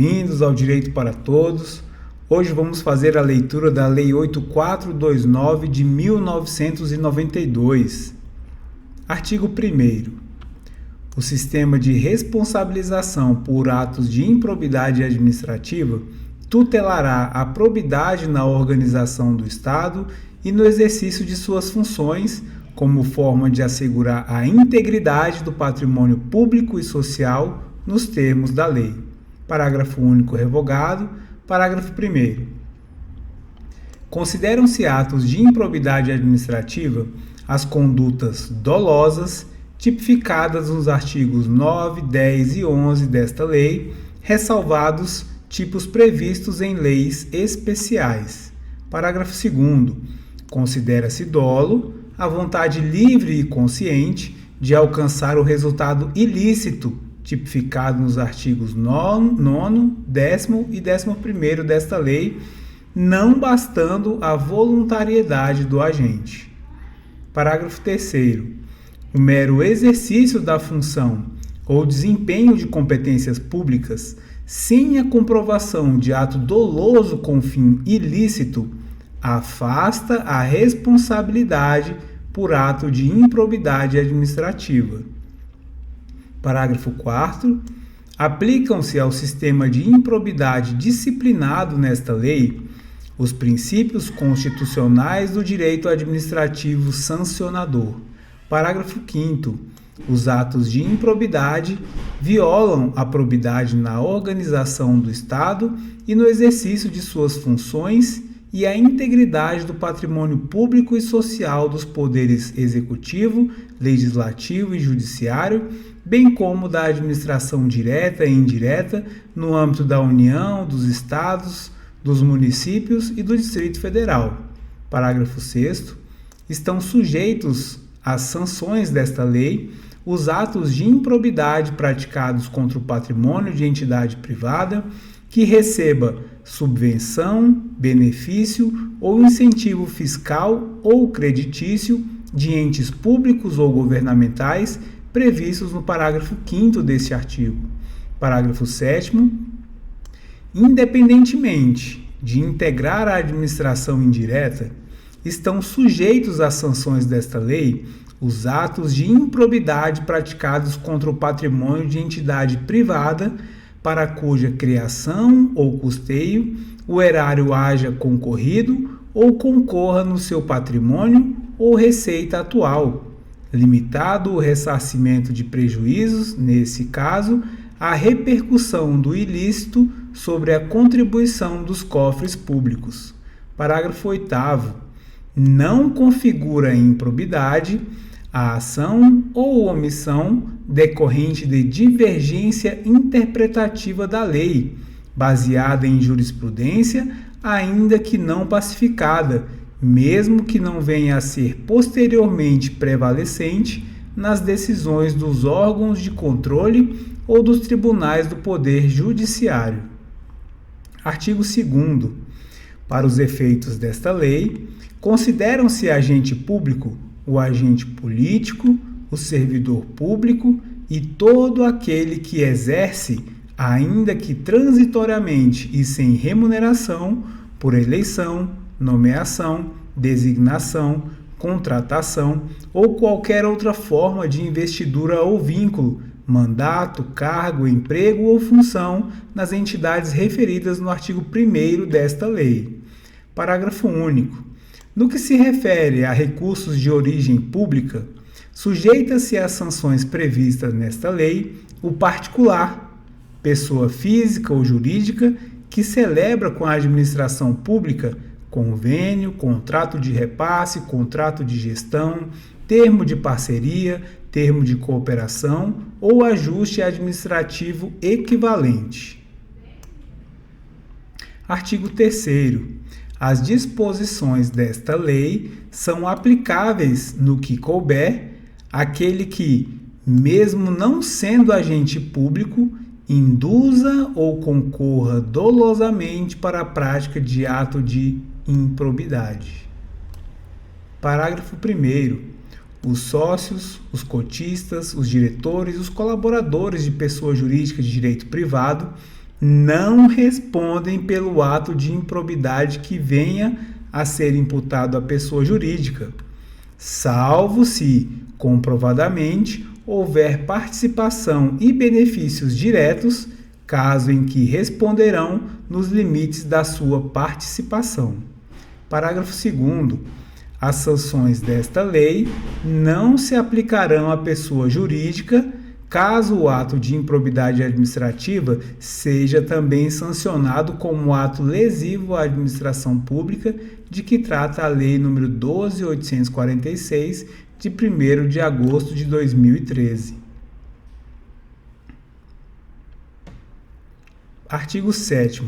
Bem-vindos ao Direito para Todos. Hoje vamos fazer a leitura da Lei 8429 de 1992. Artigo 1º. O sistema de responsabilização por atos de improbidade administrativa tutelará a probidade na organização do Estado e no exercício de suas funções, como forma de assegurar a integridade do patrimônio público e social nos termos da lei. Parágrafo único revogado. Parágrafo 1º. Consideram-se atos de improbidade administrativa as condutas dolosas tipificadas nos artigos 9, 10 e 11 desta lei, ressalvados tipos previstos em leis especiais. Parágrafo 2º. Considera-se dolo a vontade livre e consciente de alcançar o resultado ilícito tipificado nos artigos 9, 10º e 11º desta lei, não bastando a voluntariedade do agente. Parágrafo 3º. O mero exercício da função ou desempenho de competências públicas sem a comprovação de ato doloso com fim ilícito afasta a responsabilidade por ato de improbidade administrativa. Parágrafo 4º. Aplicam-se ao sistema de improbidade disciplinado nesta lei os princípios constitucionais do direito administrativo sancionador. Parágrafo 5º. Os atos de improbidade violam a probidade na organização do Estado e no exercício de suas funções e a integridade do patrimônio público e social dos poderes executivo, legislativo e judiciário, bem como da administração direta e indireta no âmbito da União, dos Estados, dos municípios e do Distrito Federal. Parágrafo 6º. Estão sujeitos às sanções desta lei os atos de improbidade praticados contra o patrimônio de entidade privada que receba subvenção, benefício ou incentivo fiscal ou creditício de entes públicos ou governamentais previstos no parágrafo 5º deste artigo. Parágrafo 7º. Independentemente de integrar a administração indireta, estão sujeitos às sanções desta lei os atos de improbidade praticados contra o patrimônio de entidade privada para cuja criação ou custeio o erário haja concorrido ou concorra no seu patrimônio ou receita atual, limitado o ressarcimento de prejuízos, nesse caso, à repercussão do ilícito sobre a contribuição dos cofres públicos. Parágrafo 8º. Não configura improbidade a ação ou omissão decorrente de divergência interpretativa da lei, baseada em jurisprudência, ainda que não pacificada, mesmo que não venha a ser posteriormente prevalecente nas decisões dos órgãos de controle ou dos tribunais do Poder Judiciário. Artigo 2º. Para os efeitos desta lei, consideram-se agente público o agente político, o servidor público e todo aquele que exerce, ainda que transitoriamente e sem remuneração, por eleição, nomeação, designação, contratação ou qualquer outra forma de investidura ou vínculo, mandato, cargo, emprego ou função nas entidades referidas no artigo 1º desta lei. Parágrafo único. No que se refere a recursos de origem pública, sujeita-se às sanções previstas nesta lei o particular, pessoa física ou jurídica, que celebra com a administração pública convênio, contrato de repasse, contrato de gestão, termo de parceria, termo de cooperação ou ajuste administrativo equivalente. Artigo 3º. As disposições desta lei são aplicáveis no que couber àquele que, mesmo não sendo agente público, induza ou concorra dolosamente para a prática de ato de improbidade. Parágrafo 1º. Os sócios, os cotistas, os diretores, os colaboradores de pessoa jurídica de direito privado não respondem pelo ato de improbidade que venha a ser imputado à pessoa jurídica, salvo se, comprovadamente, houver participação e benefícios diretos, caso em que responderão nos limites da sua participação. Parágrafo 2º. As sanções desta lei não se aplicarão à pessoa jurídica, caso o ato de improbidade administrativa seja também sancionado como ato lesivo à administração pública, de que trata a Lei nº 12.846, de 1º de agosto de 2013. Artigo 7º.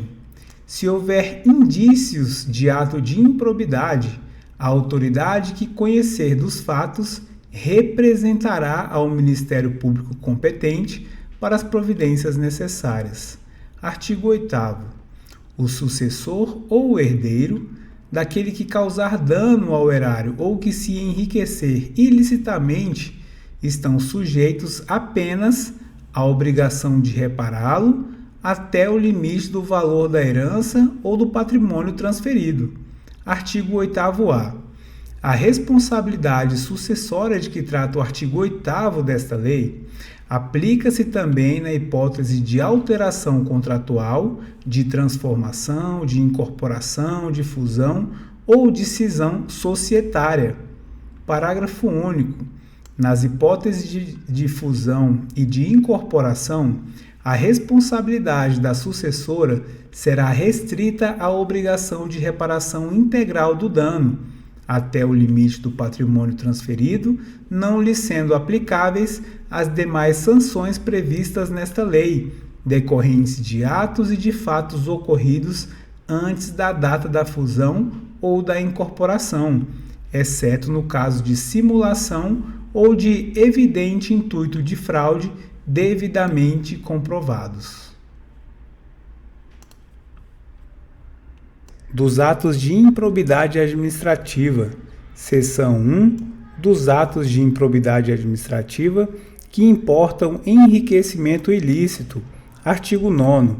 Se houver indícios de ato de improbidade, a autoridade que conhecer dos fatos representará ao Ministério Público competente para as providências necessárias. Artigo 8º. O sucessor ou o herdeiro daquele que causar dano ao erário ou que se enriquecer ilicitamente estão sujeitos apenas à obrigação de repará-lo até o limite do valor da herança ou do patrimônio transferido. Artigo 8º-A. A responsabilidade sucessória de que trata o artigo 8º desta lei aplica-se também na hipótese de alteração contratual, de transformação, de incorporação, de fusão ou de cisão societária. Parágrafo único. Nas hipóteses de fusão e de incorporação, a responsabilidade da sucessora será restrita à obrigação de reparação integral do dano, até o limite do patrimônio transferido, não lhe sendo aplicáveis as demais sanções previstas nesta lei, decorrentes de atos e de fatos ocorridos antes da data da fusão ou da incorporação, exceto no caso de simulação ou de evidente intuito de fraude devidamente comprovados. Dos atos de improbidade administrativa. Seção 1. Dos atos de improbidade administrativa que importam enriquecimento ilícito. Artigo 9º.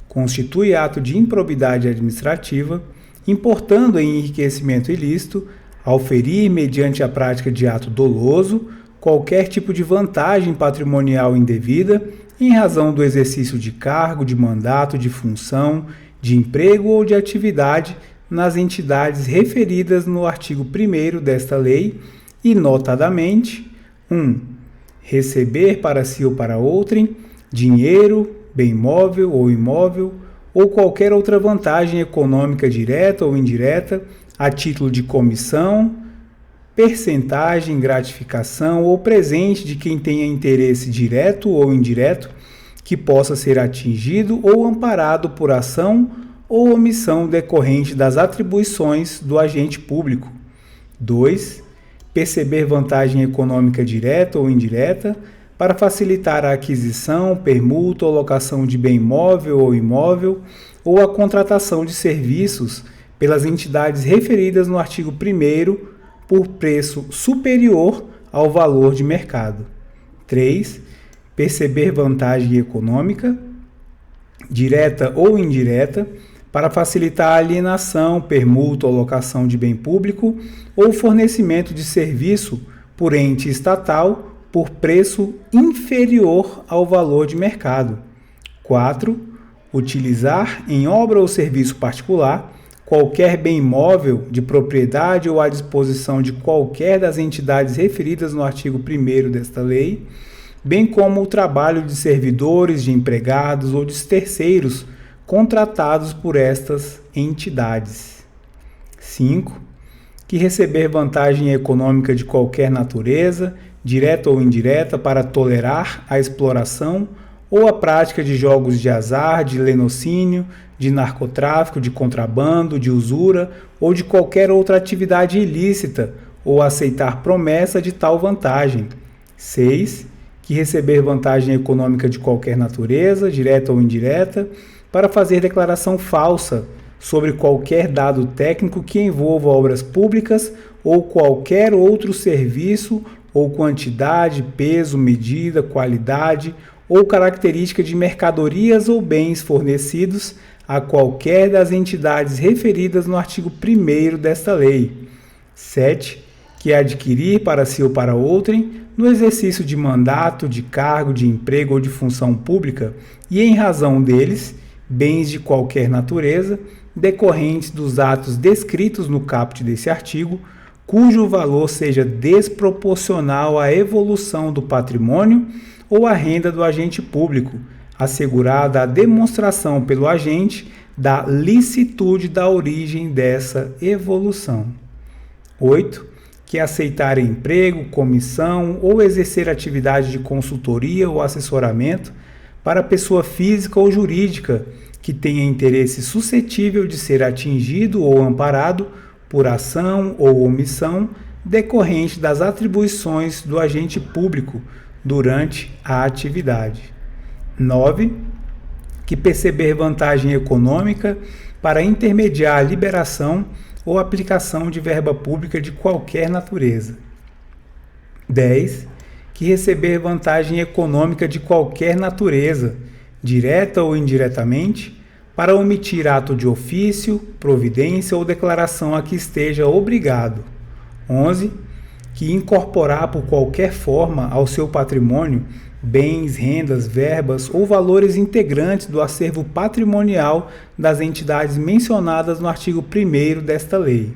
Constitui ato de improbidade administrativa, importando em enriquecimento ilícito, auferir, mediante a prática de ato doloso, qualquer tipo de vantagem patrimonial indevida em razão do exercício de cargo, de mandato, de função, de emprego ou de atividade nas entidades referidas no artigo 1º desta lei e, notadamente, 1. Receber para si ou para outrem dinheiro, bem móvel ou imóvel ou qualquer outra vantagem econômica direta ou indireta a título de comissão, percentagem, gratificação ou presente de quem tenha interesse direto ou indireto que possa ser atingido ou amparado por ação ou omissão decorrente das atribuições do agente público. 2. Perceber vantagem econômica direta ou indireta para facilitar a aquisição, permuta ou locação de bem móvel ou imóvel ou a contratação de serviços pelas entidades referidas no artigo 1º por preço superior ao valor de mercado. 3. Perceber vantagem econômica, direta ou indireta, para facilitar a alienação, permuta ou locação de bem público ou fornecimento de serviço por ente estatal por preço inferior ao valor de mercado. 4. Utilizar em obra ou serviço particular qualquer bem imóvel de propriedade ou à disposição de qualquer das entidades referidas no artigo 1º desta lei, bem como o trabalho de servidores, de empregados ou de terceiros contratados por estas entidades. 5. Que receber vantagem econômica de qualquer natureza, direta ou indireta, para tolerar a exploração ou a prática de jogos de azar, de lenocínio, de narcotráfico, de contrabando, de usura ou de qualquer outra atividade ilícita ou aceitar promessa de tal vantagem. 6. Que receber vantagem econômica de qualquer natureza, direta ou indireta, para fazer declaração falsa sobre qualquer dado técnico que envolva obras públicas ou qualquer outro serviço ou quantidade, peso, medida, qualidade ou característica de mercadorias ou bens fornecidos a qualquer das entidades referidas no artigo 1º desta lei. 7. Que adquirir para si ou para outrem, no exercício de mandato, de cargo, de emprego ou de função pública, e em razão deles, bens de qualquer natureza, decorrentes dos atos descritos no caput desse artigo, cujo valor seja desproporcional à evolução do patrimônio ou à renda do agente público, assegurada a demonstração pelo agente da licitude da origem dessa evolução. 8. Que aceitar emprego, comissão ou exercer atividade de consultoria ou assessoramento para pessoa física ou jurídica que tenha interesse suscetível de ser atingido ou amparado por ação ou omissão decorrente das atribuições do agente público durante a atividade. 9. Que perceber vantagem econômica para intermediar a liberação ou aplicação de verba pública de qualquer natureza. 10. Que receber vantagem econômica de qualquer natureza, direta ou indiretamente, para omitir ato de ofício, providência ou declaração a que esteja obrigado. 11. Que incorporar por qualquer forma ao seu patrimônio bens, rendas, verbas ou valores integrantes do acervo patrimonial das entidades mencionadas no artigo 1º desta lei.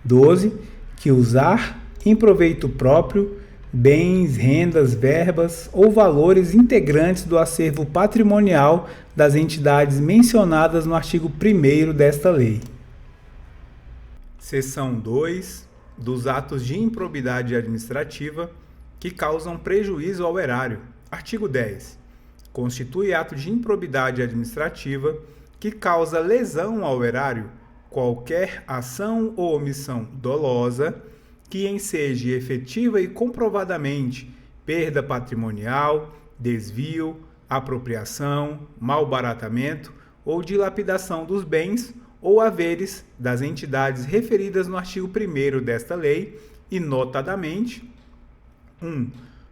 12. Que usar, em proveito próprio, bens, rendas, verbas ou valores integrantes do acervo patrimonial das entidades mencionadas no artigo 1º desta lei. Seção 2. Dos atos de improbidade administrativa que causam prejuízo ao erário. Artigo 10. Constitui ato de improbidade administrativa que causa lesão ao erário qualquer ação ou omissão dolosa que enseje efetiva e comprovadamente perda patrimonial, desvio, apropriação, malbaratamento ou dilapidação dos bens ou haveres das entidades referidas no artigo 1º desta lei e, notadamente, 1.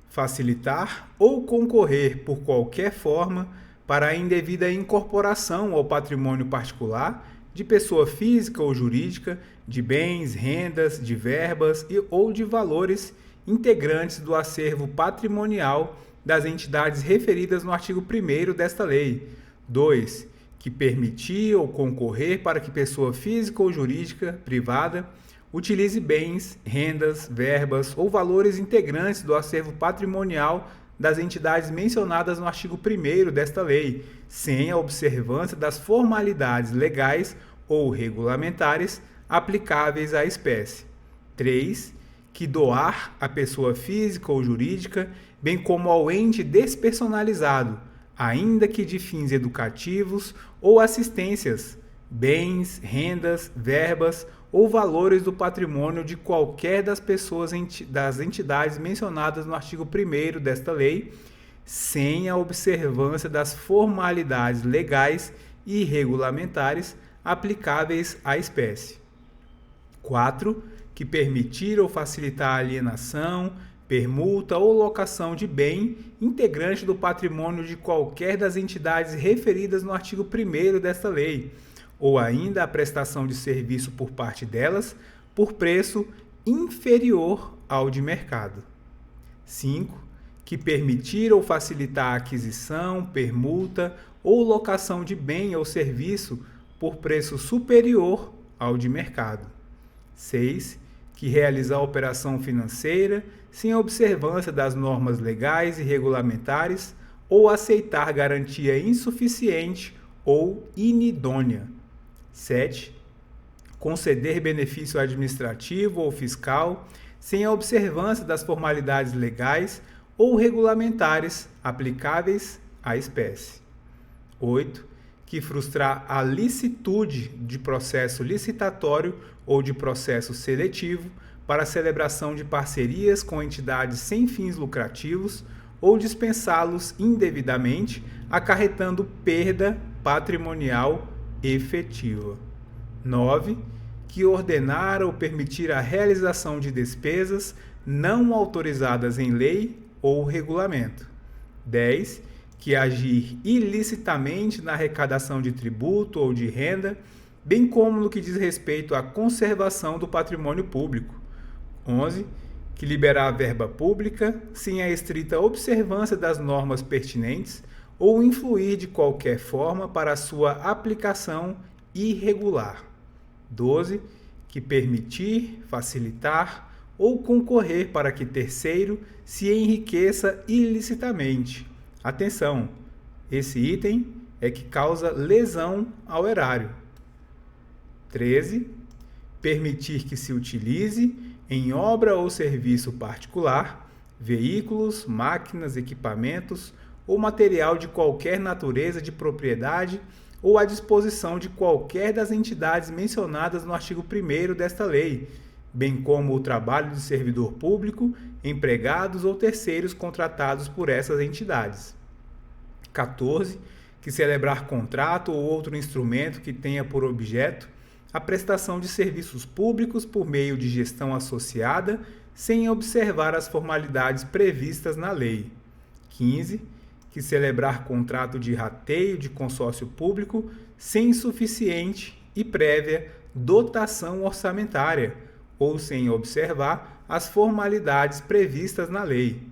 Facilitar ou concorrer por qualquer forma para a indevida incorporação ao patrimônio particular de pessoa física ou jurídica de bens, rendas, de verbas ou de valores integrantes do acervo patrimonial das entidades referidas no artigo 1º desta lei. 2. Que permitir ou concorrer para que pessoa física ou jurídica privada utilize bens, rendas, verbas ou valores integrantes do acervo patrimonial das entidades mencionadas no artigo 1º desta lei, sem a observância das formalidades legais ou regulamentares aplicáveis à espécie. 3. Que doar à pessoa física ou jurídica, bem como ao ente despersonalizado, ainda que de fins educativos ou assistências, bens, rendas, verbas ou valores do patrimônio de qualquer das pessoas das entidades mencionadas no artigo 1º desta lei, sem a observância das formalidades legais e regulamentares aplicáveis à espécie. 4. Que permitir ou facilitar a alienação, permuta ou locação de bem integrante do patrimônio de qualquer das entidades referidas no artigo 1º desta lei, ou ainda a prestação de serviço por parte delas por preço inferior ao de mercado. 5. Que permitir ou facilitar a aquisição, permuta ou locação de bem ou serviço por preço superior ao de mercado. 6. Que realizar operação financeira sem observância das normas legais e regulamentares ou aceitar garantia insuficiente ou inidônea. 7. Conceder benefício administrativo ou fiscal sem a observância das formalidades legais ou regulamentares aplicáveis à espécie. 8. Que frustrar a licitude de processo licitatório ou de processo seletivo para a celebração de parcerias com entidades sem fins lucrativos ou dispensá-los indevidamente, acarretando perda patrimonial efetiva. 9. Que ordenar ou permitir a realização de despesas não autorizadas em lei ou regulamento. 10. Que agir ilicitamente na arrecadação de tributo ou de renda, bem como no que diz respeito à conservação do patrimônio público. 11. Que liberar verba pública sem a estrita observância das normas pertinentes ou influir de qualquer forma para sua aplicação irregular. 12. Que permitir, facilitar ou concorrer para que terceiro se enriqueça ilicitamente. Atenção, esse item é que causa lesão ao erário. 13. Permitir que se utilize em obra ou serviço particular, veículos, máquinas, equipamentos ou material de qualquer natureza de propriedade ou à disposição de qualquer das entidades mencionadas no artigo 1º desta lei, bem como o trabalho de servidor público, empregados ou terceiros contratados por essas entidades. 14. Que celebrar contrato ou outro instrumento que tenha por objeto a prestação de serviços públicos por meio de gestão associada, sem observar as formalidades previstas na lei. 15. Que celebrar contrato de rateio de consórcio público sem suficiente e prévia dotação orçamentária, ou sem observar as formalidades previstas na lei.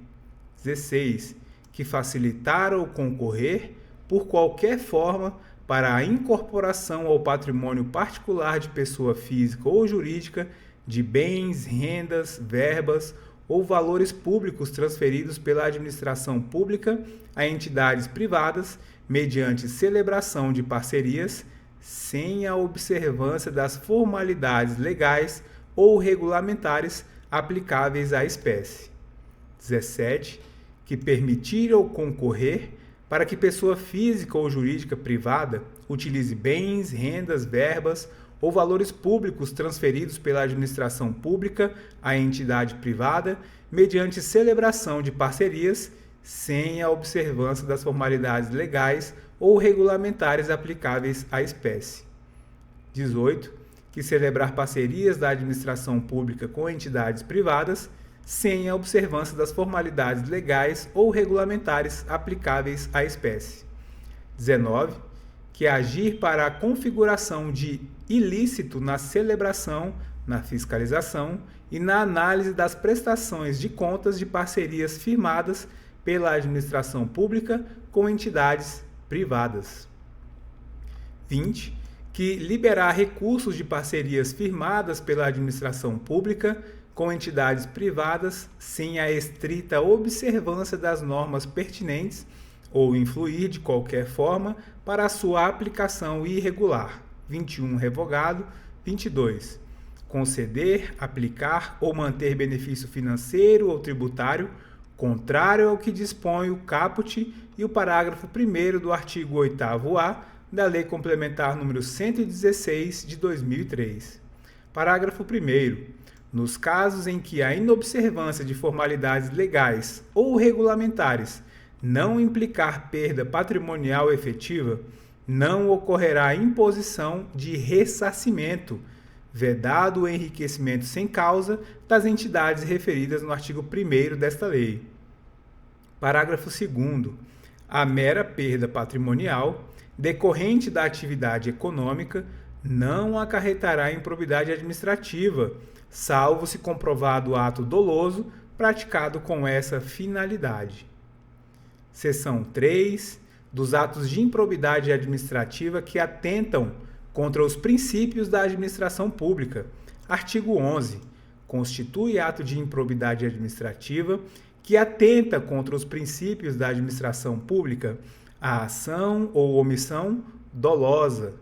16. Que facilitar ou concorrer, por qualquer forma, para a incorporação ao patrimônio particular de pessoa física ou jurídica de bens, rendas, verbas ou valores públicos transferidos pela administração pública a entidades privadas, mediante celebração de parcerias, sem a observância das formalidades legais ou regulamentares aplicáveis à espécie. 17. Que permitir ou concorrer para que pessoa física ou jurídica privada utilize bens, rendas, verbas ou valores públicos transferidos pela administração pública à entidade privada, mediante celebração de parcerias, sem a observância das formalidades legais ou regulamentares aplicáveis à espécie. 18. Que celebrar parcerias da administração pública com entidades privadas, sem a observância das formalidades legais ou regulamentares aplicáveis à espécie. 19. Que agir para a configuração de ilícito na celebração, na fiscalização e na análise das prestações de contas de parcerias firmadas pela administração pública com entidades privadas. 20. Que liberar recursos de parcerias firmadas pela administração pública com entidades privadas sem a estrita observância das normas pertinentes ou influir de qualquer forma para a sua aplicação irregular. 21. Revogado. 22. Conceder, aplicar ou manter benefício financeiro ou tributário contrário ao que dispõe o caput e o parágrafo 1º do artigo 8º-A da Lei Complementar número 116 de 2003. Parágrafo 1º. Nos casos em que a inobservância de formalidades legais ou regulamentares não implicar perda patrimonial efetiva, não ocorrerá imposição de ressarcimento, vedado o enriquecimento sem causa das entidades referidas no artigo 1º desta lei. Parágrafo 2º. A mera perda patrimonial decorrente da atividade econômica não acarretará improbidade administrativa, salvo se comprovado o ato doloso praticado com essa finalidade. Seção 3. Dos atos de improbidade administrativa que atentam contra os princípios da administração pública. Artigo 11. Constitui ato de improbidade administrativa que atenta contra os princípios da administração pública a ação ou omissão dolosa,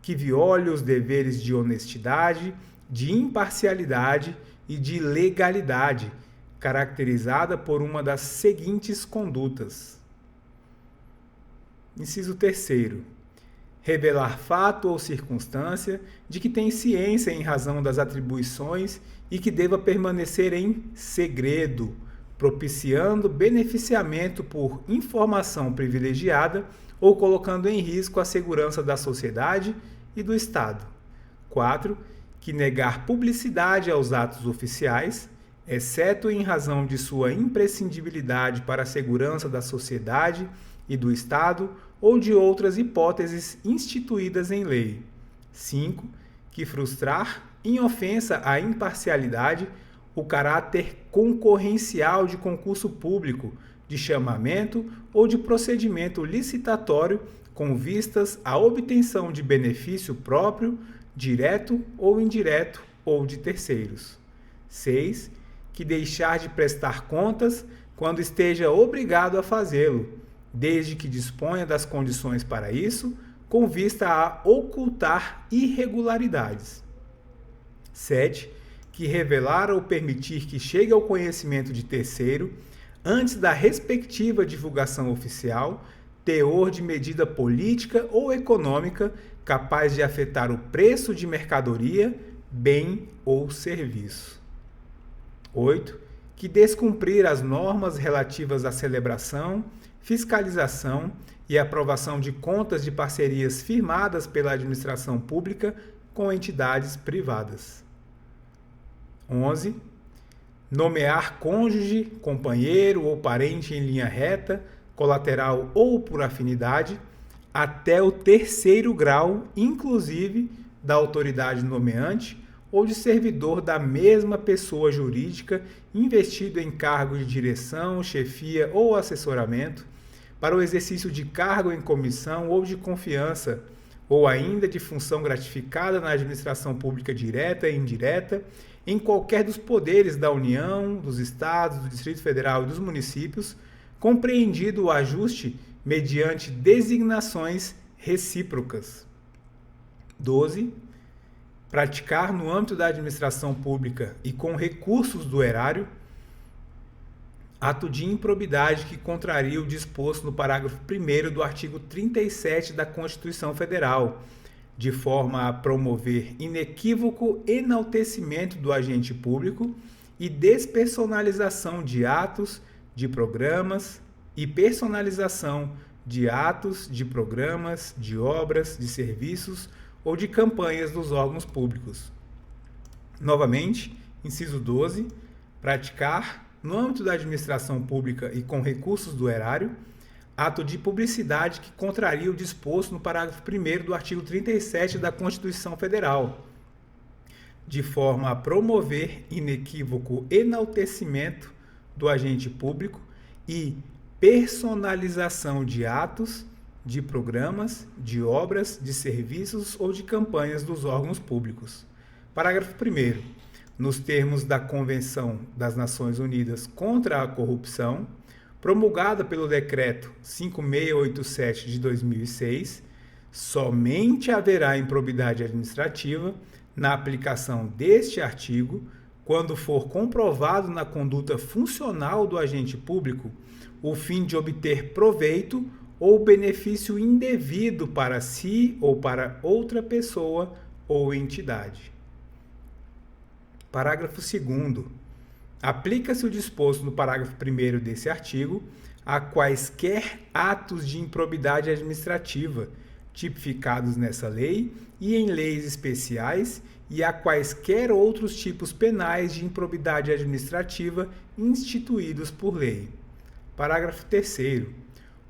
que viole os deveres de honestidade, de imparcialidade e de legalidade, caracterizada por uma das seguintes condutas. Inciso 3º. Revelar fato ou circunstância de que tem ciência em razão das atribuições e que deva permanecer em segredo, propiciando beneficiamento por informação privilegiada ou colocando em risco a segurança da sociedade e do Estado. 4. Que negar publicidade aos atos oficiais, exceto em razão de sua imprescindibilidade para a segurança da sociedade e do Estado ou de outras hipóteses instituídas em lei. 5. Que frustrar, em ofensa à imparcialidade, o caráter concorrencial de concurso público, de chamamento ou de procedimento licitatório com vistas à obtenção de benefício próprio, direto ou indireto, ou de terceiros. 6. Que deixar de prestar contas quando esteja obrigado a fazê-lo, desde que disponha das condições para isso, com vista a ocultar irregularidades. 7. Que revelar ou permitir que chegue ao conhecimento de terceiro, antes da respectiva divulgação oficial, teor de medida política ou econômica capaz de afetar o preço de mercadoria, bem ou serviço. 8. Que descumprir as normas relativas à celebração, fiscalização e aprovação de contas de parcerias firmadas pela administração pública com entidades privadas. 11. Nomear cônjuge, companheiro ou parente em linha reta, colateral ou por afinidade, até o terceiro grau, inclusive da autoridade nomeante ou de servidor da mesma pessoa jurídica investido em cargo de direção, chefia ou assessoramento, para o exercício de cargo em comissão ou de confiança, ou ainda de função gratificada na administração pública direta e indireta, em qualquer dos poderes da União, dos Estados, do Distrito Federal e dos municípios, compreendido o ajuste mediante designações recíprocas. 12. Praticar no âmbito da administração pública e com recursos do erário ato de improbidade que contraria o disposto no parágrafo 1º do artigo 37 da Constituição Federal, de forma a promover inequívoco enaltecimento do agente público e despersonalização de atos, de programas e personalização de atos, de programas, de obras, de serviços ou de campanhas dos órgãos públicos. Novamente, inciso 12, praticar, no âmbito da administração pública e com recursos do erário, ato de publicidade que contraria o disposto no parágrafo 1º do artigo 37 da Constituição Federal, de forma a promover inequívoco enaltecimento do agente público e personalização de atos, de programas, de obras, de serviços ou de campanhas dos órgãos públicos. Parágrafo 1º. Nos termos da Convenção das Nações Unidas contra a Corrupção, promulgada pelo Decreto 5687 de 2006, somente haverá improbidade administrativa na aplicação deste artigo quando for comprovado na conduta funcional do agente público o fim de obter proveito ou benefício indevido para si ou para outra pessoa ou entidade. Parágrafo 2º. Aplica-se o disposto no parágrafo 1º desse artigo a quaisquer atos de improbidade administrativa tipificados nessa lei e em leis especiais e a quaisquer outros tipos penais de improbidade administrativa instituídos por lei. Parágrafo 3º.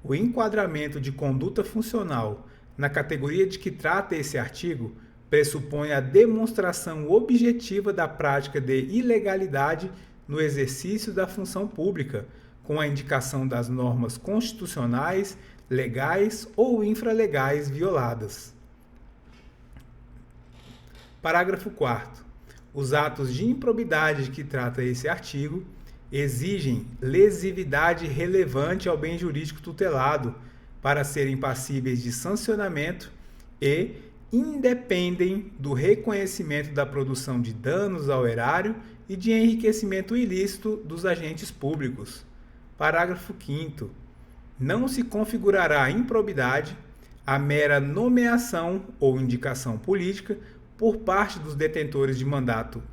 O enquadramento de conduta funcional na categoria de que trata esse artigo pressupõe a demonstração objetiva da prática de ilegalidade no exercício da função pública, com a indicação das normas constitucionais, legais ou infralegais violadas. Parágrafo 4º. Os atos de improbidade de que trata esse artigo exigem lesividade relevante ao bem jurídico tutelado para serem passíveis de sancionamento e independem do reconhecimento da produção de danos ao erário e de enriquecimento ilícito dos agentes públicos. Parágrafo 5º. Não se configurará improbidade a mera nomeação ou indicação política por parte dos detentores de mandatos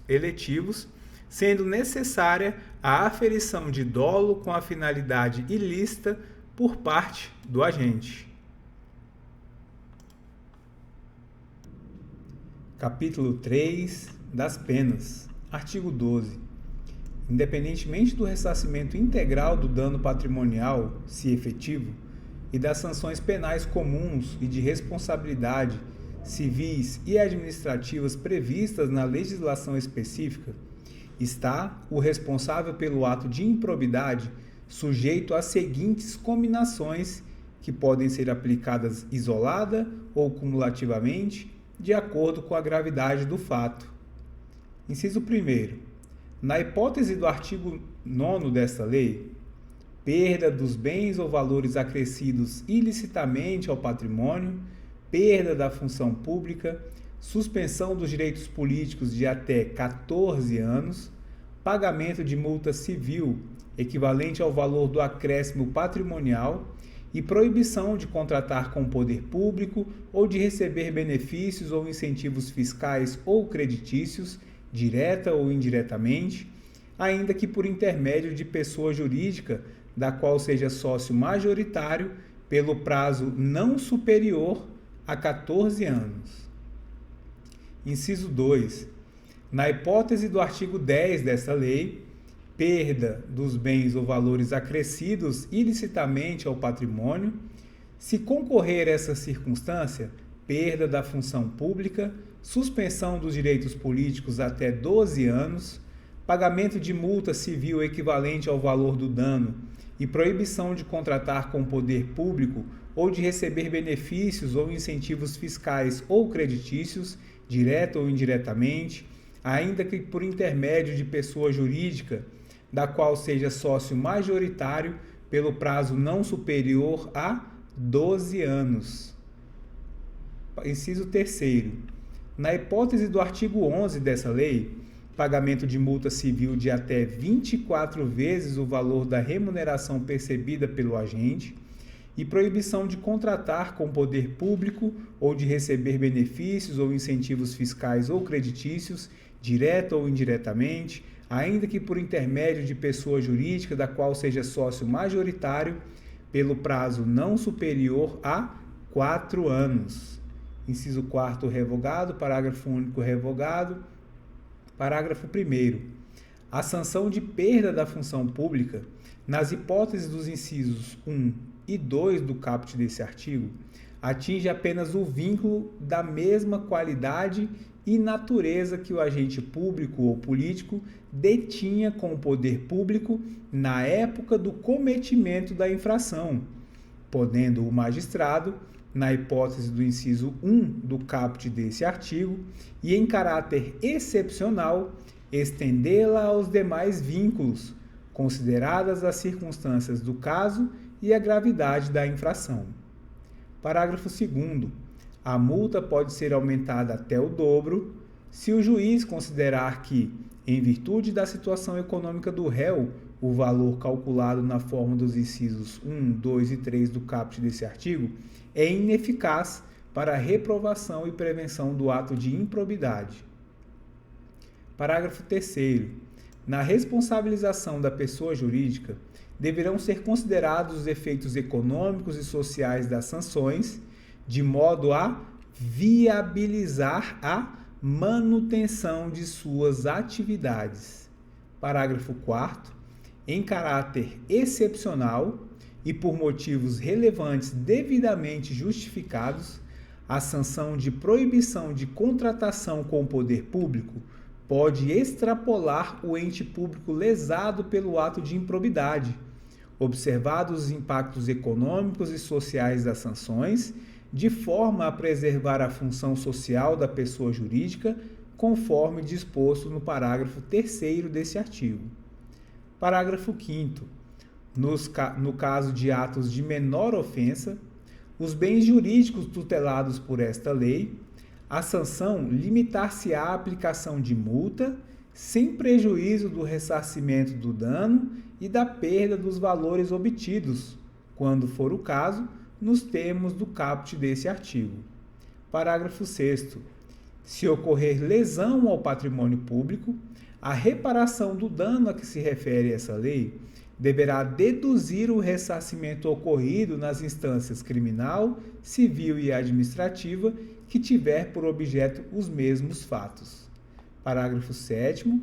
eletivos, sendo necessária a aferição de dolo com a finalidade ilícita por parte do agente. Capítulo 3 das penas. Artigo 12. Independentemente do ressarcimento integral do dano patrimonial, se efetivo, e das sanções penais comuns e de responsabilidade civis e administrativas previstas na legislação específica, está o responsável pelo ato de improbidade sujeito às seguintes combinações que podem ser aplicadas isolada ou cumulativamente, de acordo com a gravidade do fato. Inciso 1º. Na hipótese do artigo 9º desta lei, perda dos bens ou valores acrescidos ilicitamente ao patrimônio, perda da função pública, suspensão dos direitos políticos de até 14 anos, pagamento de multa civil equivalente ao valor do acréscimo patrimonial e proibição de contratar com o poder público ou de receber benefícios ou incentivos fiscais ou creditícios, direta ou indiretamente, ainda que por intermédio de pessoa jurídica da qual seja sócio majoritário pelo prazo não superior a 14 anos. Inciso 2. Na hipótese do artigo 10 desta lei, perda dos bens ou valores acrescidos ilicitamente ao patrimônio, se concorrer essa circunstância, perda da função pública, suspensão dos direitos políticos até 12 anos, pagamento de multa civil equivalente ao valor do dano e proibição de contratar com o poder público ou de receber benefícios ou incentivos fiscais ou creditícios, direta ou indiretamente, ainda que por intermédio de pessoa jurídica, da qual seja sócio majoritário pelo prazo não superior a 12 anos. Inciso 3º. Na hipótese do artigo 11 dessa lei, pagamento de multa civil de até 24 vezes o valor da remuneração percebida pelo agente e proibição de contratar com o poder público ou de receber benefícios ou incentivos fiscais ou creditícios, direta ou indiretamente, ainda que por intermédio de pessoa jurídica da qual seja sócio majoritário, pelo prazo não superior a 4 anos. Inciso 4º revogado, parágrafo único revogado. Parágrafo 1º. A sanção de perda da função pública, nas hipóteses dos incisos 1 e 2 do caput desse artigo, atinge apenas o vínculo da mesma qualidade e natureza que o agente público ou político detinha com o poder público na época do cometimento da infração, podendo o magistrado, na hipótese do inciso 1 do caput desse artigo, e em caráter excepcional, estendê-la aos demais vínculos, consideradas as circunstâncias do caso e a gravidade da infração. Parágrafo 2º. A multa pode ser aumentada até o dobro, se o juiz considerar que, em virtude da situação econômica do réu, o valor calculado na forma dos incisos 1, 2 e 3 do caput desse artigo é ineficaz para a reprovação e prevenção do ato de improbidade. Parágrafo 3º. Na responsabilização da pessoa jurídica, deverão ser considerados os efeitos econômicos e sociais das sanções, de modo a viabilizar a manutenção de suas atividades. Parágrafo 4º. Em caráter excepcional e por motivos relevantes devidamente justificados, a sanção de proibição de contratação com o poder público pode extrapolar o ente público lesado pelo ato de improbidade, observados os impactos econômicos e sociais das sanções, de forma a preservar a função social da pessoa jurídica, conforme disposto no parágrafo 3º desse artigo. Parágrafo 5º. No caso de atos de menor ofensa, os bens jurídicos tutelados por esta lei, a sanção limitar-se à aplicação de multa, sem prejuízo do ressarcimento do dano e da perda dos valores obtidos, quando for o caso, nos termos do caput desse artigo. Parágrafo 6º. Se ocorrer lesão ao patrimônio público, a reparação do dano a que se refere essa lei deverá deduzir o ressarcimento ocorrido nas instâncias criminal, civil e administrativa que tiver por objeto os mesmos fatos. Parágrafo 7º.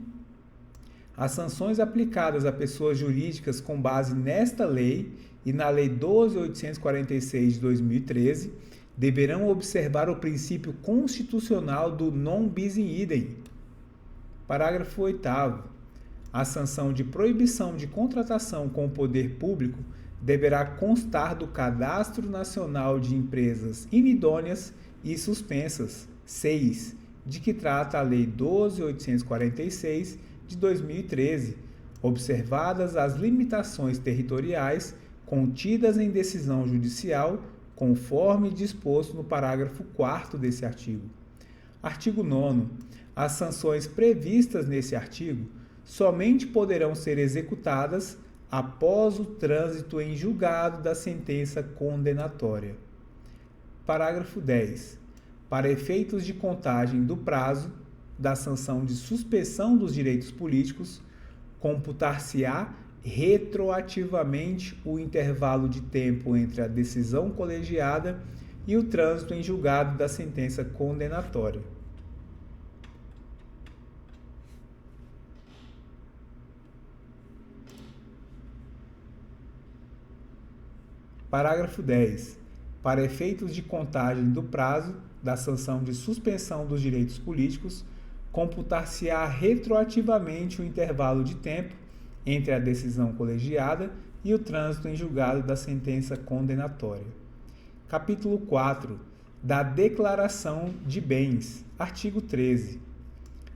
As sanções aplicadas a pessoas jurídicas com base nesta lei e na Lei 12.846 de 2013 deverão observar o princípio constitucional do non bis in idem. Parágrafo 8º. A sanção de proibição de contratação com o poder público deverá constar do Cadastro Nacional de Empresas Inidôneas e Suspensas, 6, de que trata a Lei 12.846 de 2013, observadas as limitações territoriais contidas em decisão judicial, conforme disposto no parágrafo 4º desse artigo. Artigo 9º. As sanções previstas nesse artigo somente poderão ser executadas após o trânsito em julgado da sentença condenatória. Parágrafo 10. Para efeitos de contagem do prazo da sanção de suspensão dos direitos políticos, computar-se-á retroativamente o intervalo de tempo entre a decisão colegiada e o trânsito em julgado da sentença condenatória. Parágrafo 10. Para efeitos de contagem do prazo da sanção de suspensão dos direitos políticos, computar-se-á retroativamente o intervalo de tempo entre a decisão colegiada e o trânsito em julgado da sentença condenatória. Capítulo 4. Da declaração de bens. Artigo 13.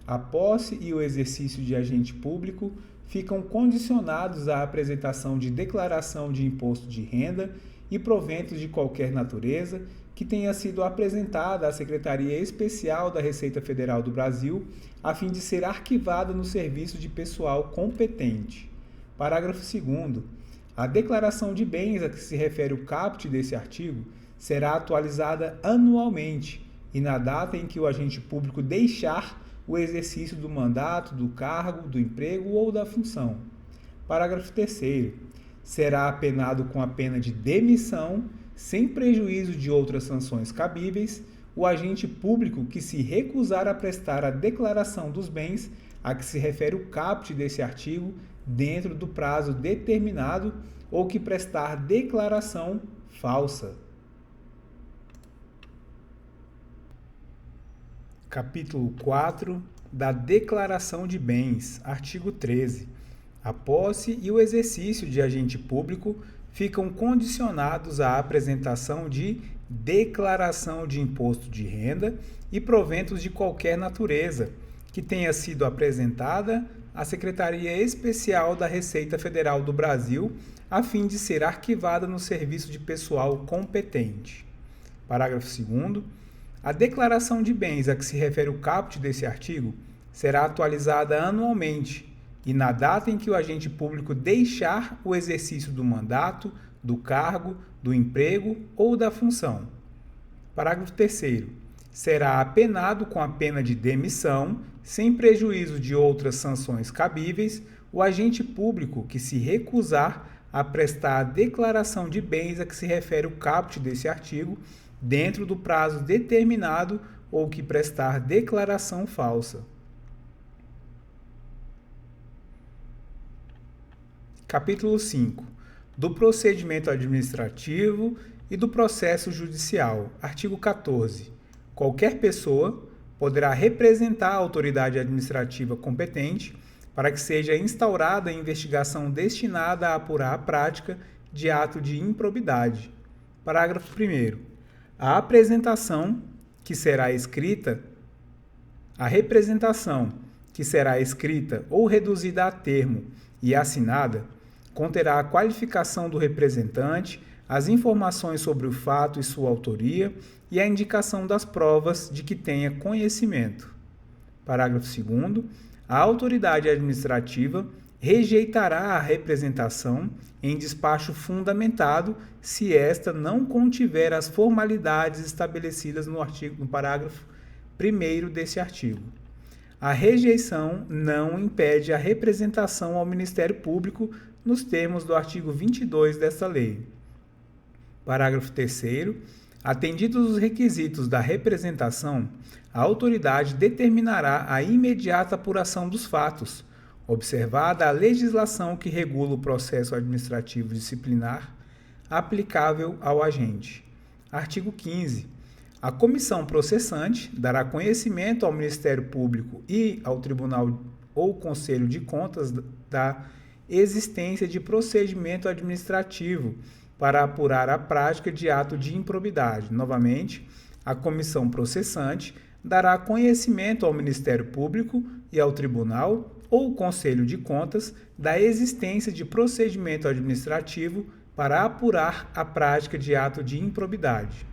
A posse e o exercício de agente público ficam condicionados à apresentação de declaração de imposto de renda e proventos de qualquer natureza que tenha sido apresentada à Secretaria Especial da Receita Federal do Brasil, a fim de ser arquivada no serviço de pessoal competente. Parágrafo 2º. A declaração de bens a que se refere o caput desse artigo será atualizada anualmente e na data em que o agente público deixar o exercício do mandato, do cargo, do emprego ou da função. Parágrafo 3º. Será apenado com a pena de demissão, sem prejuízo de outras sanções cabíveis, o agente público que se recusar a prestar a declaração dos bens a que se refere o caput desse artigo dentro do prazo determinado ou que prestar declaração falsa. Capítulo 4. Da declaração de bens. Artigo 13. A posse e o exercício de agente público ficam condicionados à apresentação de declaração de imposto de renda e proventos de qualquer natureza, que tenha sido apresentada à Secretaria Especial da Receita Federal do Brasil, a fim de ser arquivada no serviço de pessoal competente. Parágrafo 2º. A declaração de bens a que se refere o caput desse artigo será atualizada anualmente e na data em que o agente público deixar o exercício do mandato, do cargo, do emprego ou da função. Parágrafo 3º. Será apenado com a pena de demissão, sem prejuízo de outras sanções cabíveis, o agente público que se recusar a prestar a declaração de bens a que se refere o caput desse artigo, dentro do prazo determinado ou que prestar declaração falsa. Capítulo 5. Do procedimento administrativo e do processo judicial. Artigo 14. Qualquer pessoa poderá representar a autoridade administrativa competente para que seja instaurada a investigação destinada a apurar a prática de ato de improbidade. Parágrafo 1º. A representação que será escrita ou reduzida a termo e assinada conterá a qualificação do representante, as informações sobre o fato e sua autoria e a indicação das provas de que tenha conhecimento. Parágrafo 2º. A autoridade administrativa rejeitará a representação em despacho fundamentado se esta não contiver as formalidades estabelecidas no parágrafo 1º desse artigo. A rejeição não impede a representação ao Ministério Público nos termos do artigo 22 desta lei. Parágrafo 3º. Atendidos os requisitos da representação, a autoridade determinará a imediata apuração dos fatos, observada a legislação que regula o processo administrativo disciplinar aplicável ao agente. Artigo 15. A comissão processante dará conhecimento ao Ministério Público e ao Tribunal ou Conselho de Contas da existência de procedimento administrativo para apurar a prática de ato de improbidade. Novamente, a comissão processante dará conhecimento ao Ministério Público e ao Tribunal ou Conselho de Contas da existência de procedimento administrativo para apurar a prática de ato de improbidade.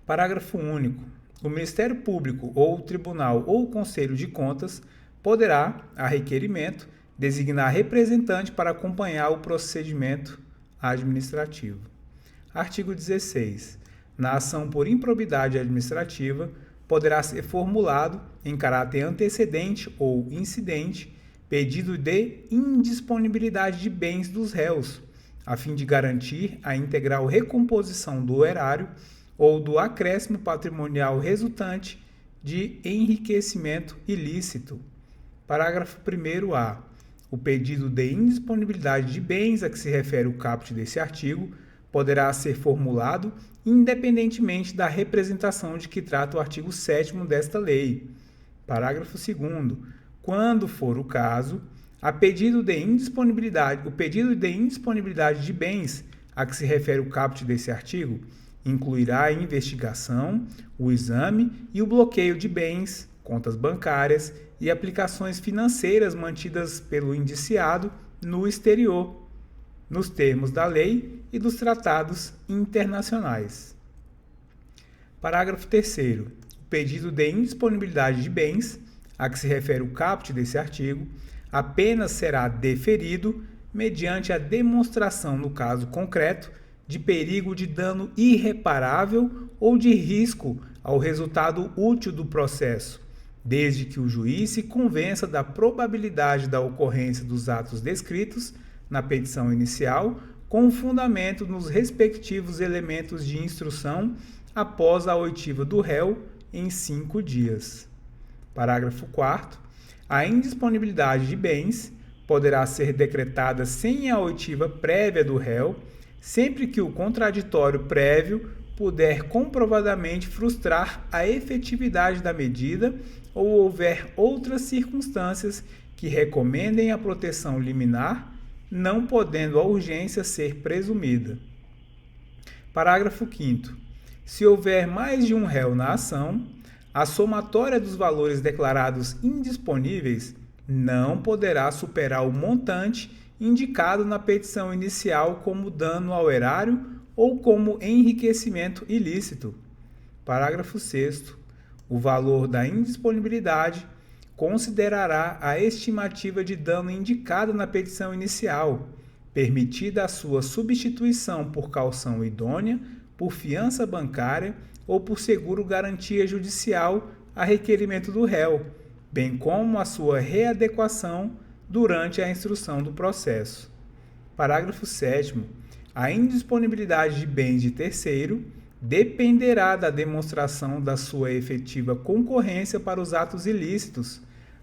Parágrafo único. O Ministério Público ou o Tribunal ou Conselho de Contas poderá, a requerimento, designar representante para acompanhar o procedimento administrativo. Artigo 16. Na ação por improbidade administrativa, poderá ser formulado, em caráter antecedente ou incidente, pedido de indisponibilidade de bens dos réus, a fim de garantir a integral recomposição do erário ou do acréscimo patrimonial resultante de enriquecimento ilícito. Parágrafo 1º-A. O pedido de indisponibilidade de bens a que se refere o caput desse artigo poderá ser formulado independentemente da representação de que trata o artigo 7º desta lei. Parágrafo 2º. Quando for o caso, o pedido de indisponibilidade de bens a que se refere o caput desse artigo incluirá a investigação, o exame e o bloqueio de bens, contas bancárias e aplicações financeiras mantidas pelo indiciado no exterior, nos termos da lei e dos tratados internacionais. Parágrafo 3º. O pedido de indisponibilidade de bens, a que se refere o caput desse artigo, apenas será deferido mediante a demonstração, no caso concreto, de perigo de dano irreparável ou de risco ao resultado útil do processo, desde que o juiz se convença da probabilidade da ocorrência dos atos descritos na petição inicial, com fundamento nos respectivos elementos de instrução após a oitiva do réu em 5 dias. Parágrafo 4º. A indisponibilidade de bens poderá ser decretada sem a oitiva prévia do réu, sempre que o contraditório prévio puder comprovadamente frustrar a efetividade da medida ou houver outras circunstâncias que recomendem a proteção liminar, não podendo a urgência ser presumida. Parágrafo 5º. Se houver mais de um réu na ação, a somatória dos valores declarados indisponíveis não poderá superar o montante indicado na petição inicial como dano ao erário ou como enriquecimento ilícito. Parágrafo 6º. O valor da indisponibilidade considerará a estimativa de dano indicada na petição inicial, permitida a sua substituição por caução idônea, por fiança bancária ou por seguro-garantia judicial a requerimento do réu, bem como a sua readequação durante a instrução do processo. Parágrafo 7º. A indisponibilidade de bens de terceiro dependerá da demonstração da sua efetiva concorrência para os atos ilícitos,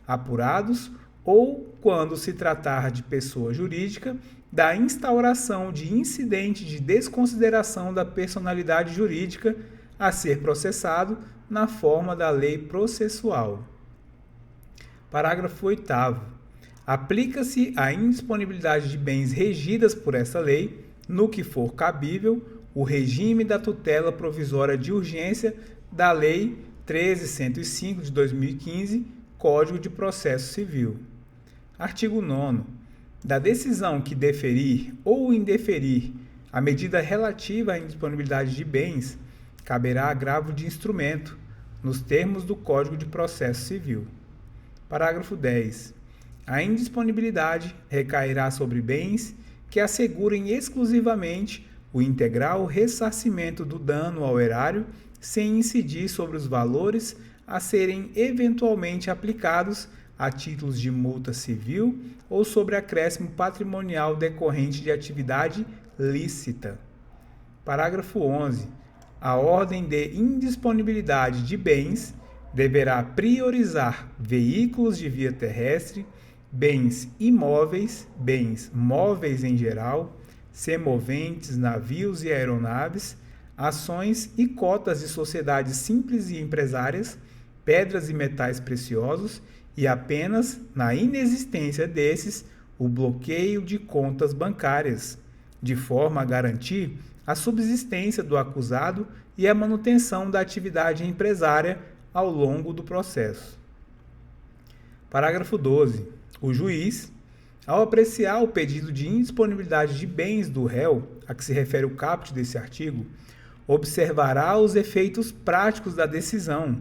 apurados ou, quando se tratar de pessoa jurídica, da instauração de incidente de desconsideração da personalidade jurídica a ser processado na forma da lei processual. Parágrafo 8º. Aplica-se à indisponibilidade de bens regidas por essa lei, no que for cabível, o regime da tutela provisória de urgência da Lei 13.105 de 2015, Código de Processo Civil. Artigo 9º. Da decisão que deferir ou indeferir a medida relativa à indisponibilidade de bens, caberá agravo de instrumento, nos termos do Código de Processo Civil. Parágrafo 10. A indisponibilidade recairá sobre bens que assegurem exclusivamente o integral ressarcimento do dano ao erário, sem incidir sobre os valores a serem eventualmente aplicados a títulos de multa civil ou sobre acréscimo patrimonial decorrente de atividade lícita. Parágrafo 11. A ordem de indisponibilidade de bens deverá priorizar veículos de via terrestre, bens imóveis, bens móveis em geral, semoventes, navios e aeronaves, ações e cotas de sociedades simples e empresárias, pedras e metais preciosos e apenas, na inexistência desses, o bloqueio de contas bancárias, de forma a garantir a subsistência do acusado e a manutenção da atividade empresária ao longo do processo. Parágrafo 12. O juiz, ao apreciar o pedido de indisponibilidade de bens do réu, a que se refere o caput desse artigo, observará os efeitos práticos da decisão,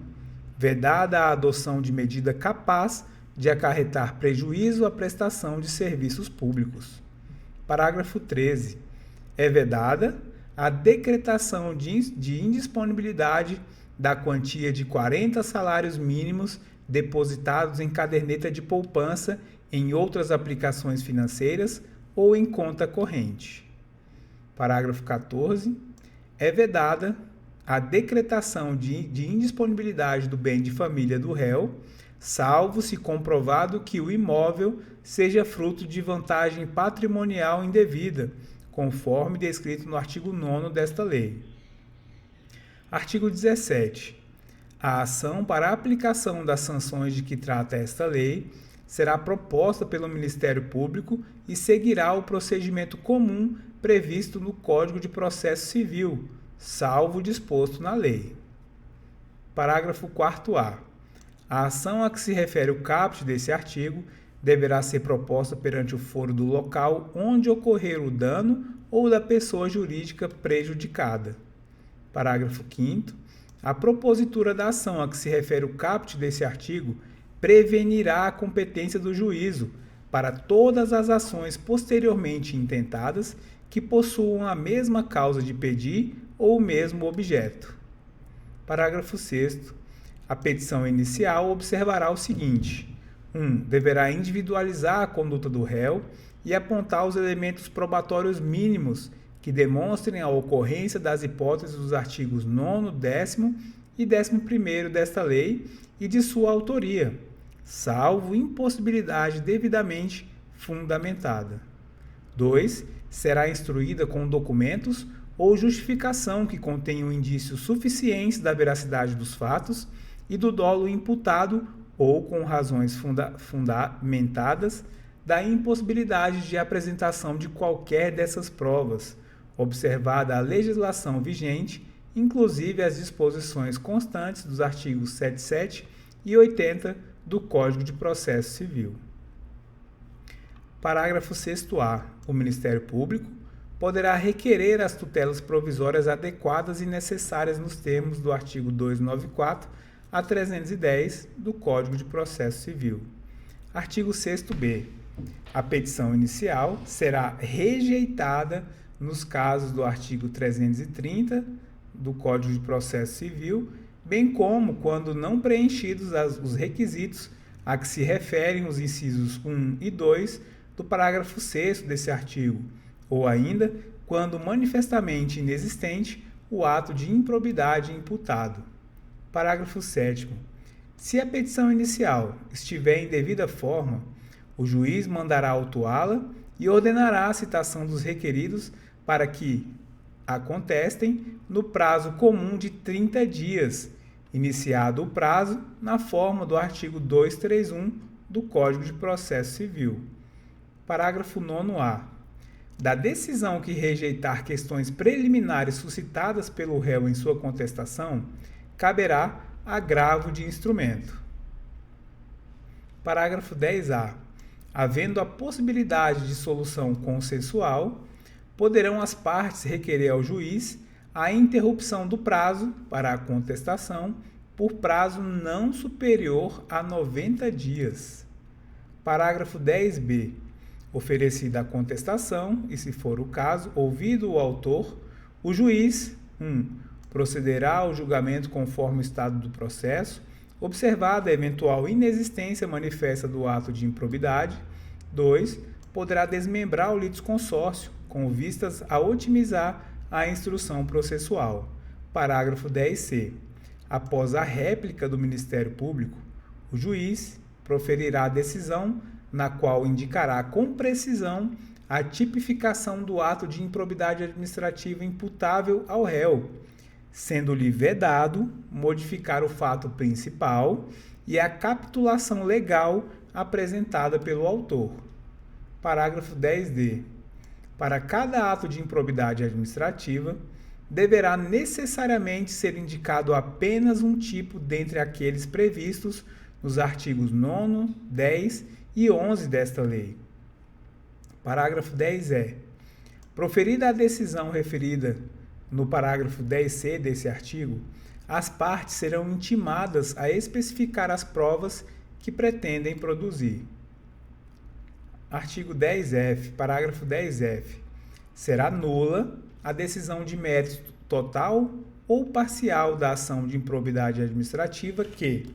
vedada a adoção de medida capaz de acarretar prejuízo à prestação de serviços públicos. Parágrafo 13. É vedada a decretação de indisponibilidade da quantia de 40 salários mínimos depositados em caderneta de poupança em outras aplicações financeiras ou em conta corrente. Parágrafo 14. É vedada a decretação de indisponibilidade do bem de família do réu, salvo se comprovado que o imóvel seja fruto de vantagem patrimonial indevida, conforme descrito no artigo 9º desta lei. Artigo 17. A ação para a aplicação das sanções de que trata esta lei será proposta pelo Ministério Público e seguirá o procedimento comum previsto no Código de Processo Civil, salvo o disposto na lei. Parágrafo 4º-A. A ação a que se refere o caput desse artigo deverá ser proposta perante o foro do local onde ocorrer o dano ou da pessoa jurídica prejudicada. Parágrafo 5º. A propositura da ação a que se refere o caput desse artigo prevenirá a competência do juízo para todas as ações posteriormente intentadas que possuam a mesma causa de pedir ou o mesmo objeto. Parágrafo 6º. A petição inicial observará o seguinte: 1. Deverá individualizar a conduta do réu e apontar os elementos probatórios mínimos que demonstrem a ocorrência das hipóteses dos artigos 9º, 10º e 11º desta lei e de sua autoria, salvo impossibilidade devidamente fundamentada. 2. Será instruída com documentos ou justificação que contenham indícios suficientes da veracidade dos fatos e do dolo imputado ou com razões fundamentadas da impossibilidade de apresentação de qualquer dessas provas, observada a legislação vigente, inclusive as disposições constantes dos artigos 77 e 80 do Código de Processo Civil. Parágrafo 6º-A. O Ministério Público poderá requerer as tutelas provisórias adequadas e necessárias nos termos do artigo 294 a 310 do Código de Processo Civil. Artigo 6º-B. A petição inicial será rejeitada nos casos do artigo 330 do Código de Processo Civil, bem como quando não preenchidos os requisitos a que se referem os incisos 1 e 2 do parágrafo 6º desse artigo, ou ainda quando manifestamente inexistente o ato de improbidade imputado. Parágrafo 7º. Se a petição inicial estiver em devida forma, o juiz mandará autuá-la e ordenará a citação dos requeridos para que a contestem no prazo comum de 30 dias, iniciado o prazo na forma do artigo 231 do Código de Processo Civil. Parágrafo 9º-A. Da decisão que rejeitar questões preliminares suscitadas pelo réu em sua contestação, caberá agravo de instrumento. Parágrafo 10-A. Havendo a possibilidade de solução consensual, poderão as partes requerer ao juiz a interrupção do prazo para a contestação por prazo não superior a 90 dias. Parágrafo 10-B. Oferecida a contestação, e se for o caso, ouvido o autor, o juiz 1. Procederá ao julgamento conforme o estado do processo, observada a eventual inexistência manifesta do ato de improbidade. 2. Poderá desmembrar o litisconsórcio, com vistas a otimizar a instrução processual. Parágrafo 10-C. Após a réplica do Ministério Público, o juiz proferirá a decisão na qual indicará com precisão a tipificação do ato de improbidade administrativa imputável ao réu, sendo-lhe vedado modificar o fato principal e a capitulação legal apresentada pelo autor. Parágrafo 10d. Para cada ato de improbidade administrativa, deverá necessariamente ser indicado apenas um tipo dentre aqueles previstos nos artigos 9º, 10 e 11 desta lei. Parágrafo 10e. Proferida a decisão referida no parágrafo 10c desse artigo, as partes serão intimadas a especificar as provas que pretendem produzir. Artigo 10f, parágrafo 10f. Será nula a decisão de mérito total ou parcial da ação de improbidade administrativa que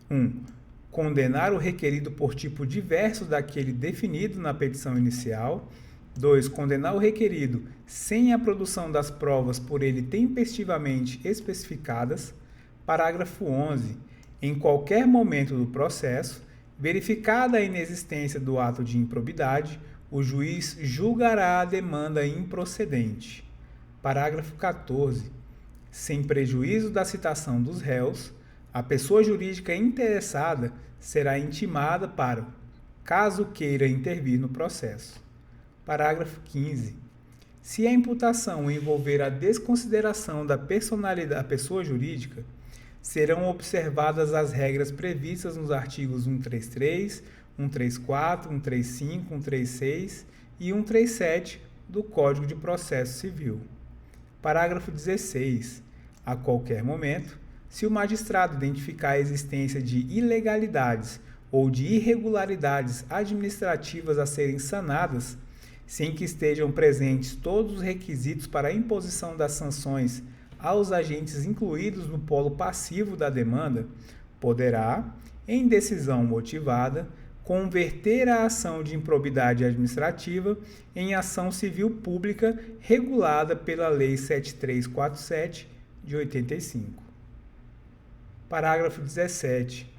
1. Condenar o requerido por tipo diverso daquele definido na petição inicial. 2. Condenar o requerido sem a produção das provas por ele tempestivamente especificadas. Parágrafo 11. Em qualquer momento do processo, verificada a inexistência do ato de improbidade, o juiz julgará a demanda improcedente. Parágrafo 14. Sem prejuízo da citação dos réus, a pessoa jurídica interessada será intimada para, caso queira intervir no processo. Parágrafo 15. Se a imputação envolver a desconsideração da personalidade da pessoa jurídica, serão observadas as regras previstas nos artigos 133, 134, 135, 136 e 137 do Código de Processo Civil. Parágrafo 16. A qualquer momento, se o magistrado identificar a existência de ilegalidades ou de irregularidades administrativas a serem sanadas, sem que estejam presentes todos os requisitos para a imposição das sanções aos agentes incluídos no polo passivo da demanda, poderá, em decisão motivada, converter a ação de improbidade administrativa em ação civil pública regulada pela Lei 7347 de 85. Parágrafo 17.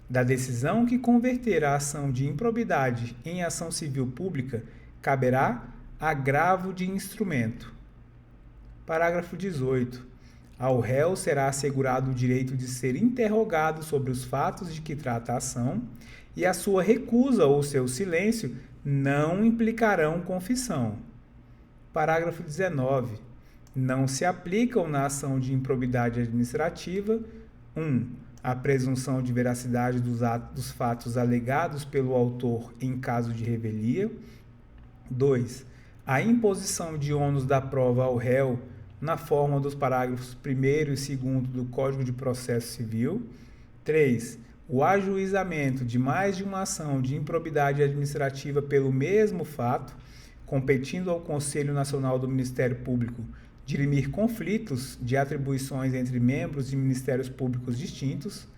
Da decisão que converter a ação de improbidade em ação civil pública, caberá agravo de instrumento. Parágrafo 18. Ao réu será assegurado o direito de ser interrogado sobre os fatos de que trata a ação e a sua recusa ou seu silêncio não implicarão confissão. Parágrafo 19. Não se aplicam na ação de improbidade administrativa 1. A presunção de veracidade dos fatos alegados pelo autor em caso de revelia. 2. A imposição de ônus da prova ao réu na forma dos parágrafos 1º e 2º do Código de Processo Civil. 3. O ajuizamento de mais de uma ação de improbidade administrativa pelo mesmo fato, competindo ao Conselho Nacional do Ministério Público dirimir conflitos de atribuições entre membros de ministérios públicos distintos.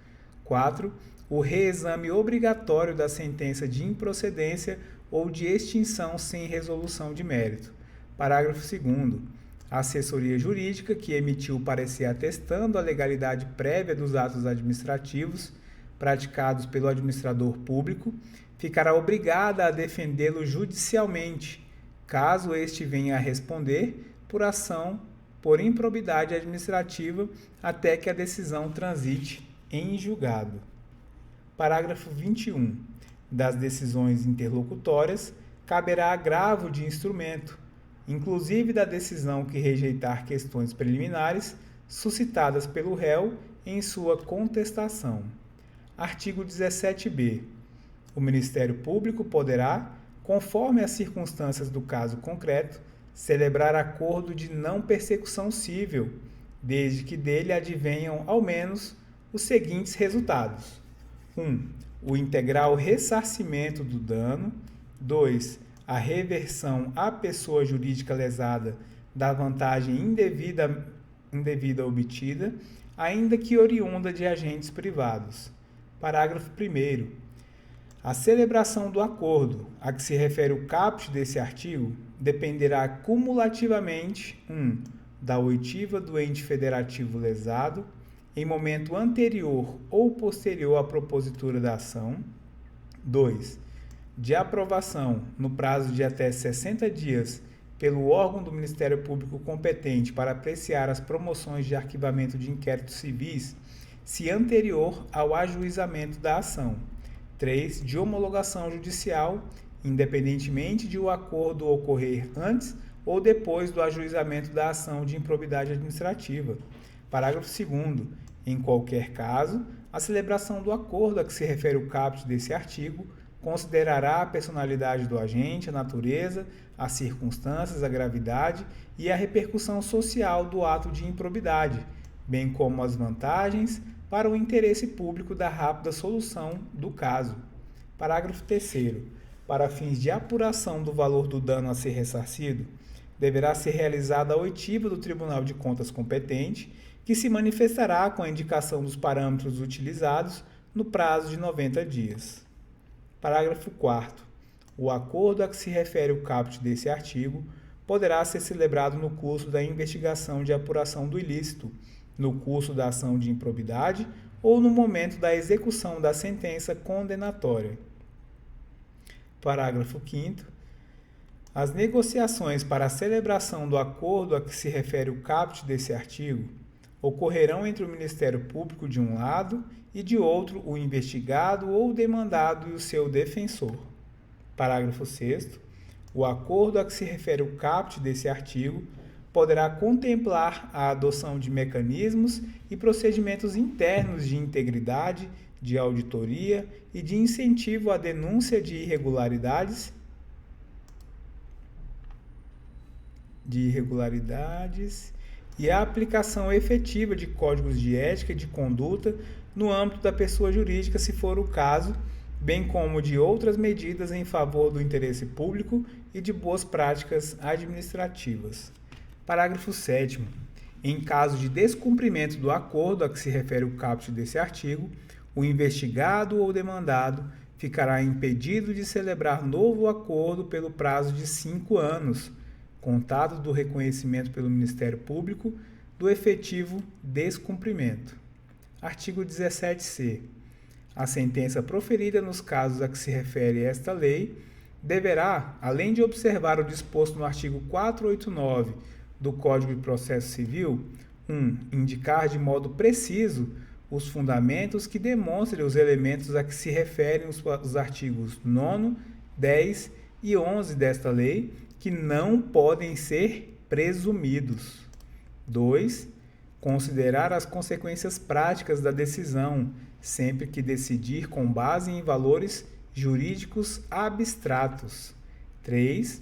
4. O reexame obrigatório da sentença de improcedência ou de extinção sem resolução de mérito. Parágrafo 2º. A assessoria jurídica, que emitiu o parecer atestando a legalidade prévia dos atos administrativos praticados pelo administrador público, ficará obrigada a defendê-lo judicialmente, caso este venha a responder por ação por improbidade administrativa até que a decisão transite em julgado. Parágrafo 21. Das decisões interlocutórias, caberá agravo de instrumento, inclusive da decisão que rejeitar questões preliminares suscitadas pelo réu em sua contestação. Artigo 17b. O Ministério Público poderá, conforme as circunstâncias do caso concreto, celebrar acordo de não persecução cível, desde que dele advenham ao menos os seguintes resultados: 1. O integral ressarcimento do dano. 2. A reversão à pessoa jurídica lesada da vantagem indevida obtida, ainda que oriunda de agentes privados. Parágrafo 1º. A celebração do acordo, a que se refere o caput desse artigo, dependerá cumulativamente 1. Da oitiva do ente federativo lesado, em momento anterior ou posterior à propositura da ação. 2. de aprovação no prazo de até 60 dias pelo órgão do Ministério Público competente para apreciar as promoções de arquivamento de inquéritos civis, se anterior ao ajuizamento da ação. 3. De homologação judicial, independentemente de o acordo ocorrer antes ou depois do ajuizamento da ação de improbidade administrativa. Parágrafo 2º. Em qualquer caso, a celebração do acordo a que se refere o caput desse artigo considerará a personalidade do agente, a natureza, as circunstâncias, a gravidade e a repercussão social do ato de improbidade, bem como as vantagens para o interesse público da rápida solução do caso. Parágrafo 3º. Para fins de apuração do valor do dano a ser ressarcido, deverá ser realizada a oitiva do Tribunal de Contas competente, que se manifestará com a indicação dos parâmetros utilizados no prazo de 90 dias. Parágrafo 4º. O acordo a que se refere o caput desse artigo poderá ser celebrado no curso da investigação de apuração do ilícito, no curso da ação de improbidade ou no momento da execução da sentença condenatória. Parágrafo 5º. As negociações para a celebração do acordo a que se refere o caput desse artigo ocorrerão entre o Ministério Público de um lado e de outro o investigado ou demandado e o seu defensor. Parágrafo 6º. O acordo a que se refere o caput desse artigo poderá contemplar a adoção de mecanismos e procedimentos internos de integridade, de auditoria e de incentivo à denúncia de irregularidades e a aplicação efetiva de códigos de ética e de conduta no âmbito da pessoa jurídica, se for o caso, bem como de outras medidas em favor do interesse público e de boas práticas administrativas. Parágrafo 7º. Em caso de descumprimento do acordo a que se refere o caput desse artigo, o investigado ou demandado ficará impedido de celebrar novo acordo pelo prazo de 5 anos, contado do reconhecimento pelo Ministério Público do efetivo descumprimento. Artigo 17c. A sentença proferida nos casos a que se refere esta lei deverá, além de observar o disposto no artigo 489 do Código de Processo Civil, 1. Indicar de modo preciso os fundamentos que demonstrem os elementos a que se referem os artigos 9º, 10 e 11 desta lei, que não podem ser presumidos. 2. Considerar as consequências práticas da decisão, sempre que decidir com base em valores jurídicos abstratos. 3.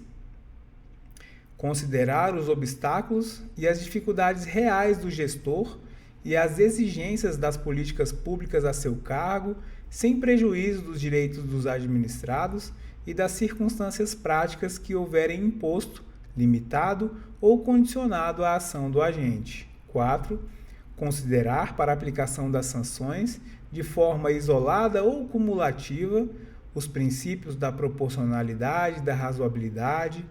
Considerar os obstáculos e as dificuldades reais do gestor e as exigências das políticas públicas a seu cargo, sem prejuízo dos direitos dos administrados e das circunstâncias práticas que houverem imposto, limitado ou condicionado a ação do agente. 4. Considerar para a aplicação das sanções, de forma isolada ou cumulativa, os princípios da proporcionalidade, da razoabilidade,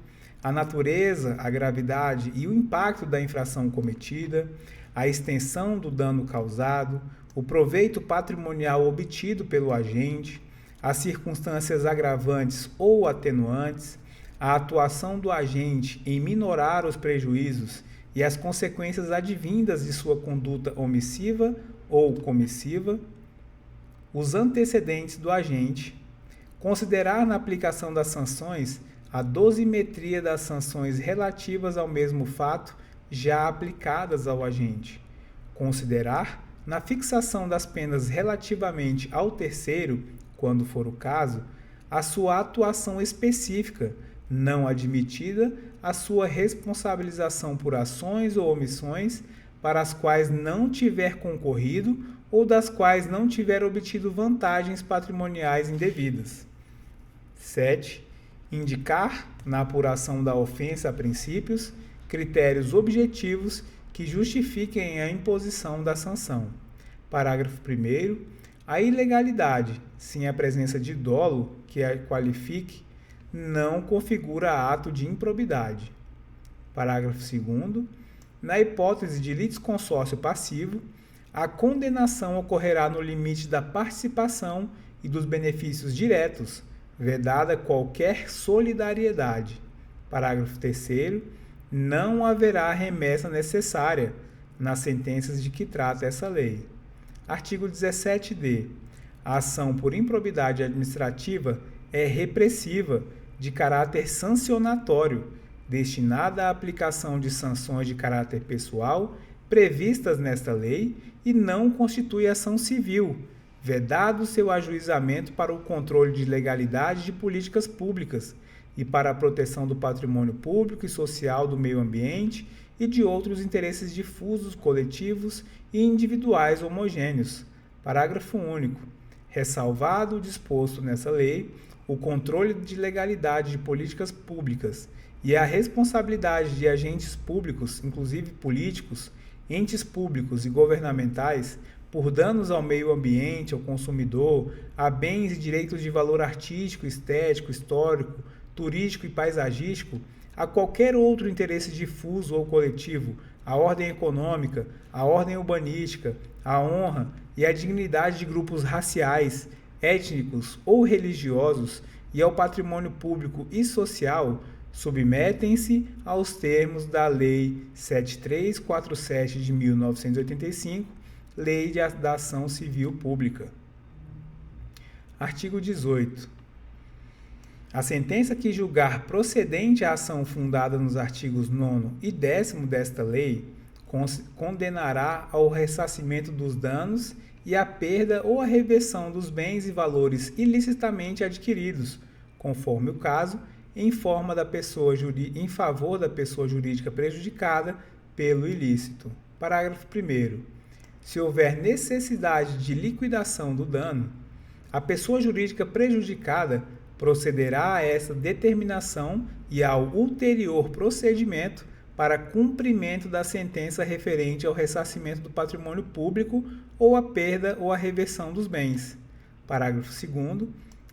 a natureza, a gravidade e o impacto da infração cometida, a extensão do dano causado, o proveito patrimonial obtido pelo agente, as circunstâncias agravantes ou atenuantes, a atuação do agente em minorar os prejuízos e as consequências advindas de sua conduta omissiva ou comissiva, os antecedentes do agente, considerar na aplicação das sanções a dosimetria das sanções relativas ao mesmo fato já aplicadas ao agente, considerar na fixação das penas relativamente ao terceiro, quando for o caso, a sua atuação específica, não admitida a sua responsabilização por ações ou omissões para as quais não tiver concorrido ou das quais não tiver obtido vantagens patrimoniais indevidas. 7. Indicar, na apuração da ofensa a princípios, critérios objetivos que justifiquem a imposição da sanção. Parágrafo 1º. A ilegalidade, sem a presença de dolo que a qualifique, não configura ato de improbidade. Parágrafo 2º. Na hipótese de litisconsórcio passivo, a condenação ocorrerá no limite da participação e dos benefícios diretos, vedada qualquer solidariedade. Parágrafo 3º. Não haverá remessa necessária nas sentenças de que trata essa lei. Artigo 17d. A ação por improbidade administrativa é repressiva, de caráter sancionatório, destinada à aplicação de sanções de caráter pessoal previstas nesta lei e não constitui ação civil, vedado seu ajuizamento para o controle de legalidade de políticas públicas e para a proteção do patrimônio público e social do meio ambiente e de outros interesses difusos, coletivos e individuais homogêneos. Parágrafo único. Ressalvado o disposto nessa lei, o controle de legalidade de políticas públicas e a responsabilidade de agentes públicos, inclusive políticos, entes públicos e governamentais, por danos ao meio ambiente, ao consumidor, a bens e direitos de valor artístico, estético, histórico, turístico e paisagístico, a qualquer outro interesse difuso ou coletivo, a ordem econômica, a ordem urbanística, a honra e a dignidade de grupos raciais, étnicos ou religiosos e ao patrimônio público e social, submetem-se aos termos da Lei 7347 de 1985, Lei da Ação Civil Pública. Artigo 18. A sentença que julgar procedente a ação fundada nos artigos 9º e 10º desta lei condenará ao ressarcimento dos danos e à perda ou à reversão dos bens e valores ilicitamente adquiridos, conforme o caso, em favor da pessoa jurídica prejudicada pelo ilícito. Parágrafo 1º. Se houver necessidade de liquidação do dano, a pessoa jurídica prejudicada procederá a essa determinação e ao ulterior procedimento para cumprimento da sentença referente ao ressarcimento do patrimônio público ou a perda ou a reversão dos bens. Parágrafo 2º.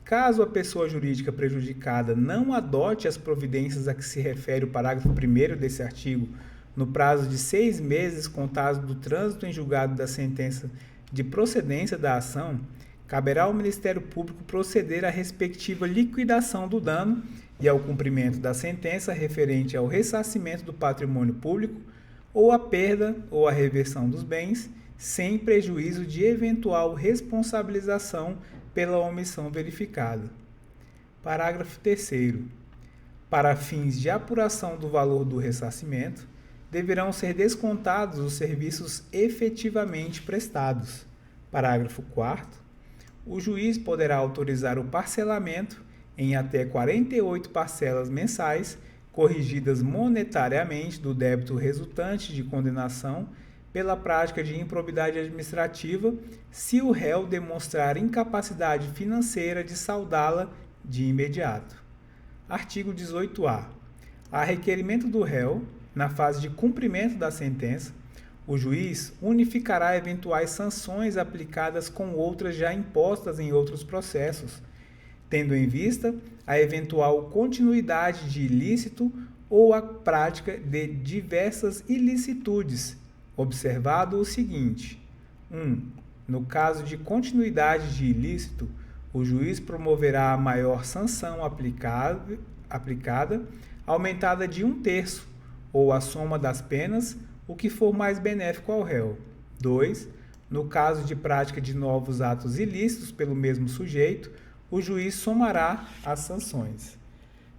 Caso a pessoa jurídica prejudicada não adote as providências a que se refere o parágrafo 1º desse artigo no prazo de 6 meses contados do trânsito em julgado da sentença de procedência da ação, caberá ao Ministério Público proceder à respectiva liquidação do dano e ao cumprimento da sentença referente ao ressarcimento do patrimônio público ou à perda ou à reversão dos bens, sem prejuízo de eventual responsabilização pela omissão verificada. Parágrafo 3º. Para fins de apuração do valor do ressarcimento, deverão ser descontados os serviços efetivamente prestados. Parágrafo 4º. O juiz poderá autorizar o parcelamento em até 48 parcelas mensais, corrigidas monetariamente do débito resultante de condenação pela prática de improbidade administrativa, se o réu demonstrar incapacidade financeira de saldá-la de imediato. Artigo 18-A. A requerimento do réu, na fase de cumprimento da sentença, o juiz unificará eventuais sanções aplicadas com outras já impostas em outros processos, tendo em vista a eventual continuidade de ilícito ou a prática de diversas ilicitudes, observado o seguinte: 1. No caso de continuidade de ilícito, o juiz promoverá a maior sanção aplicada, aumentada de 1/3, ou a soma das penas, o que for mais benéfico ao réu. 2. No caso de prática de novos atos ilícitos pelo mesmo sujeito, o juiz somará as sanções.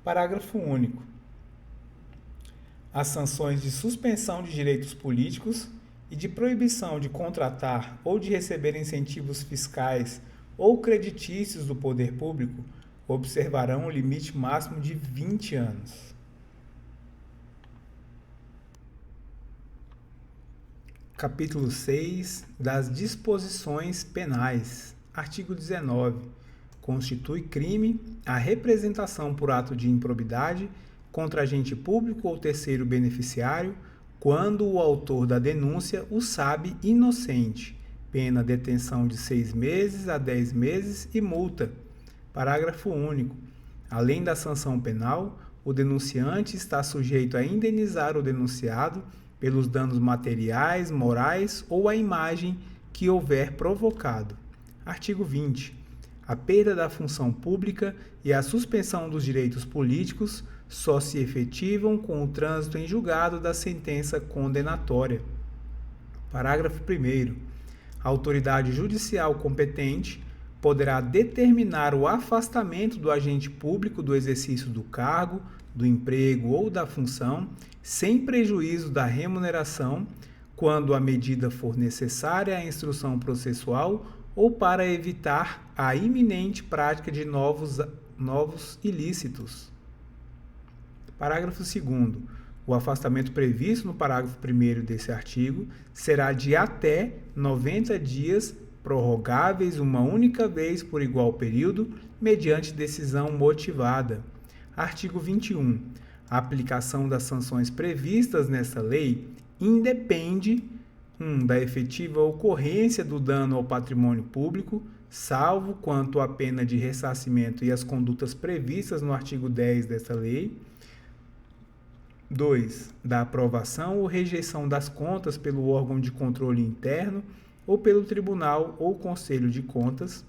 Parágrafo único. As sanções de suspensão de direitos políticos e de proibição de contratar ou de receber incentivos fiscais ou creditícios do poder público observarão o limite máximo de 20 anos. Capítulo 6 das disposições penais. Artigo 19. Constitui crime a representação por ato de improbidade contra agente público ou terceiro beneficiário, quando o autor da denúncia o sabe inocente, pena detenção de 6 meses a 10 meses e multa. Parágrafo único. Além da sanção penal, o denunciante está sujeito a indenizar o denunciado pelos danos materiais, morais ou à imagem que houver provocado. Artigo 20. A perda da função pública e a suspensão dos direitos políticos só se efetivam com o trânsito em julgado da sentença condenatória. Parágrafo 1º. A autoridade judicial competente poderá determinar o afastamento do agente público do exercício do cargo, do emprego ou da função, sem prejuízo da remuneração, quando a medida for necessária à instrução processual ou para evitar a iminente prática de novos ilícitos. Parágrafo 2º. O afastamento previsto no parágrafo 1º desse artigo será de até 90 dias, prorrogáveis uma única vez por igual período, mediante decisão motivada. Artigo 21. A aplicação das sanções previstas nesta lei independe da efetiva ocorrência do dano ao patrimônio público, salvo quanto à pena de ressarcimento e as condutas previstas no artigo 10 desta lei. 2. Da aprovação ou rejeição das contas pelo órgão de controle interno ou pelo Tribunal ou Conselho de Contas.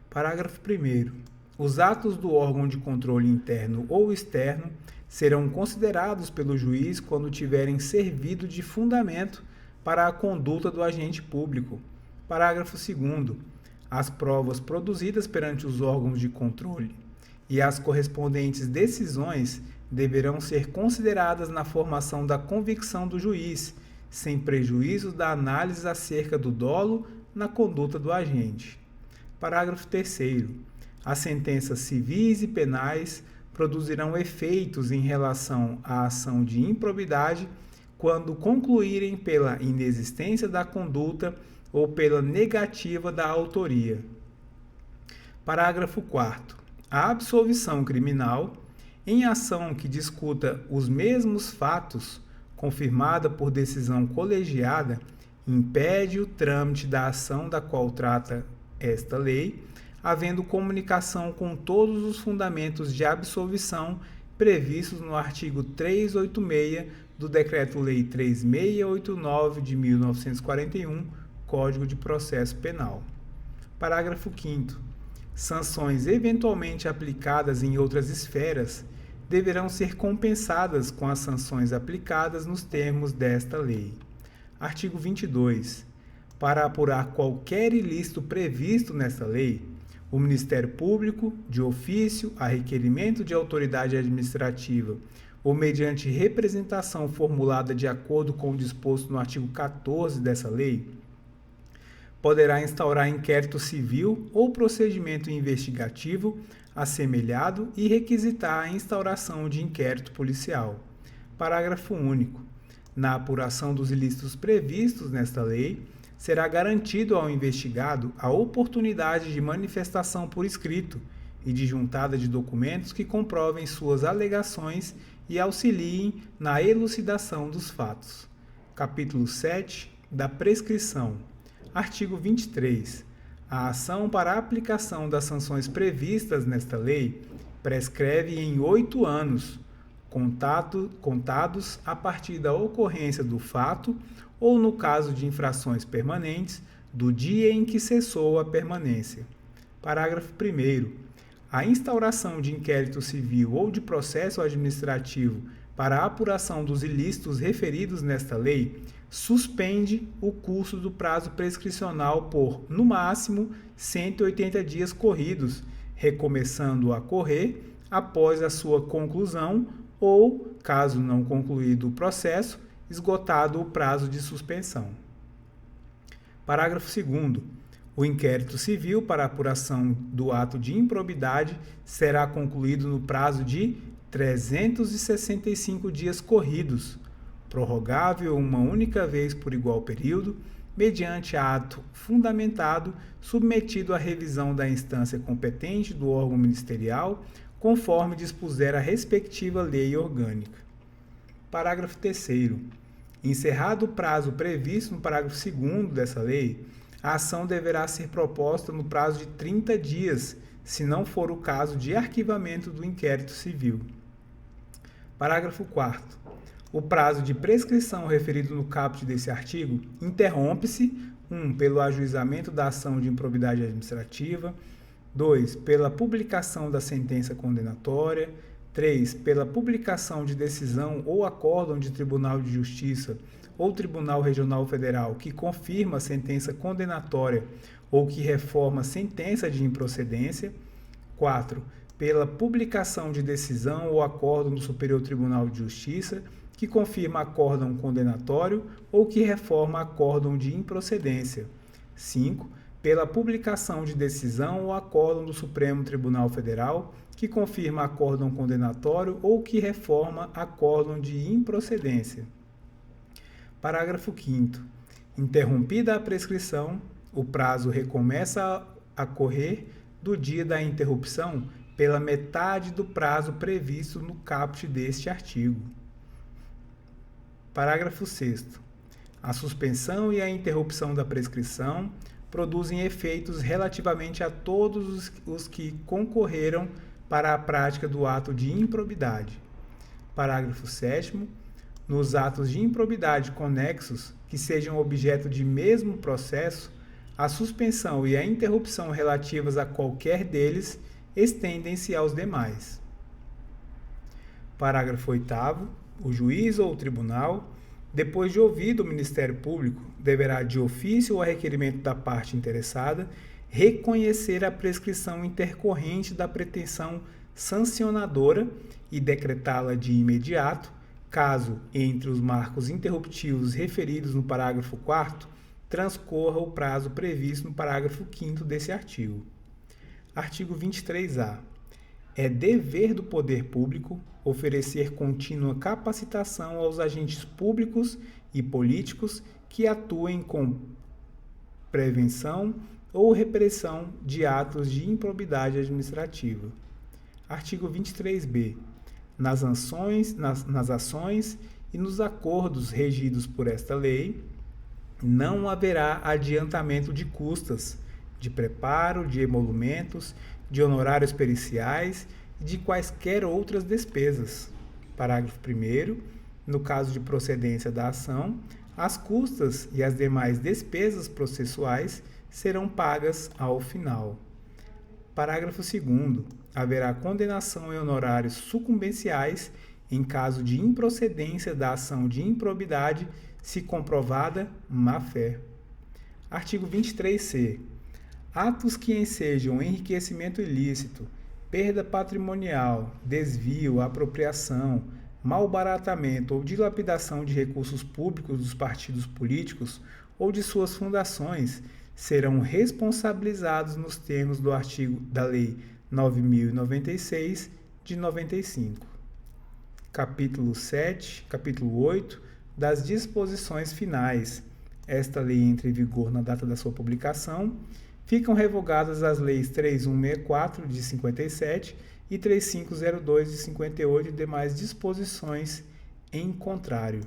Parágrafo 1º. Os atos do órgão de controle interno ou externo serão considerados pelo juiz quando tiverem servido de fundamento para a conduta do agente público. Parágrafo 2º. As provas produzidas perante os órgãos de controle e as correspondentes decisões deverão ser consideradas na formação da convicção do juiz, sem prejuízo da análise acerca do dolo na conduta do agente. Parágrafo 3º. As sentenças civis e penais produzirão efeitos em relação à ação de improbidade quando concluírem pela inexistência da conduta ou pela negativa da autoria. Parágrafo 4º. A absolvição criminal, em ação que discuta os mesmos fatos, confirmada por decisão colegiada, impede o trâmite da ação da qual trata esta lei, havendo comunicação com todos os fundamentos de absolvição previstos no artigo 386 do Decreto-Lei 3689 de 1941, Código de Processo Penal. Parágrafo 5º. Sanções eventualmente aplicadas em outras esferas deverão ser compensadas com as sanções aplicadas nos termos desta lei. Artigo 22. Para apurar qualquer ilícito previsto nesta lei, o Ministério Público, de ofício, a requerimento de autoridade administrativa ou mediante representação formulada de acordo com o disposto no artigo 14 dessa lei, poderá instaurar inquérito civil ou procedimento investigativo assemelhado e requisitar a instauração de inquérito policial. Parágrafo único. Na apuração dos ilícitos previstos nesta lei, será garantido ao investigado a oportunidade de manifestação por escrito e de juntada de documentos que comprovem suas alegações e auxiliem na elucidação dos fatos. Capítulo 7 da prescrição. Artigo 23. A ação para a aplicação das sanções previstas nesta lei prescreve em 8 anos, contados a partir da ocorrência do fato ou, no caso de infrações permanentes, do dia em que cessou a permanência. Parágrafo 1º. A instauração de inquérito civil ou de processo administrativo para a apuração dos ilícitos referidos nesta lei suspende o curso do prazo prescricional por, no máximo, 180 dias corridos, recomeçando a correr após a sua conclusão ou, caso não concluído o processo, esgotado o prazo de suspensão. Parágrafo 2º. O inquérito civil para apuração do ato de improbidade será concluído no prazo de 365 dias corridos, prorrogável uma única vez por igual período, mediante ato fundamentado submetido à revisão da instância competente do órgão ministerial, conforme dispuser a respectiva lei orgânica. Parágrafo 3º. Encerrado o prazo previsto no parágrafo 2º dessa lei, a ação deverá ser proposta no prazo de 30 dias, se não for o caso de arquivamento do inquérito civil. Parágrafo 4º. O prazo de prescrição referido no caput desse artigo interrompe-se 1. Pelo ajuizamento da ação de improbidade administrativa. 2. Pela publicação da sentença condenatória. 3. Pela publicação de decisão ou acórdão de Tribunal de Justiça ou Tribunal Regional Federal que confirma a sentença condenatória ou que reforma a sentença de improcedência. 4. Pela publicação de decisão ou acórdão do Superior Tribunal de Justiça que confirma acórdão condenatório ou que reforma acórdão de improcedência. 5. Pela publicação de decisão ou acórdão do Supremo Tribunal Federal que confirma acórdão condenatório ou que reforma acórdão de improcedência. Parágrafo 5º. Interrompida a prescrição, o prazo recomeça a correr do dia da interrupção pela metade do prazo previsto no caput deste artigo. Parágrafo 6º. A suspensão e a interrupção da prescrição produzem efeitos relativamente a todos os que concorreram para a prática do ato de improbidade. Parágrafo 7º. Nos atos de improbidade conexos, que sejam objeto de mesmo processo, a suspensão e a interrupção relativas a qualquer deles estendem-se aos demais. Parágrafo 8º. O juiz ou o tribunal, depois de ouvido o Ministério Público, deverá, de ofício ou a requerimento da parte interessada, reconhecer a prescrição intercorrente da pretensão sancionadora e decretá-la de imediato, caso, entre os marcos interruptivos referidos no parágrafo 4º, transcorra o prazo previsto no parágrafo 5º desse artigo. Artigo 23-A. É dever do poder público oferecer contínua capacitação aos agentes públicos e políticos que atuem com prevenção ou repressão de atos de improbidade administrativa. Artigo 23-B. Nas ações e nos acordos regidos por esta lei, não haverá adiantamento de custas, de preparo, de emolumentos, de honorários periciais e de quaisquer outras despesas. Parágrafo 1º. No caso de procedência da ação, as custas e as demais despesas processuais serão pagas ao final. Parágrafo 2º. Haverá condenação em honorários sucumbenciais em caso de improcedência da ação de improbidade, se comprovada má-fé. Artigo 23-C. Atos que ensejam enriquecimento ilícito, perda patrimonial, desvio, apropriação, malbaratamento ou dilapidação de recursos públicos dos partidos políticos ou de suas fundações serão responsabilizados nos termos do artigo da Lei 9.096, de 95. Capítulo 8 das disposições finais. Esta lei entra em vigor na data da sua publicação. Ficam revogadas as leis 3164, de 57, e 3502, de 58 e demais disposições em contrário.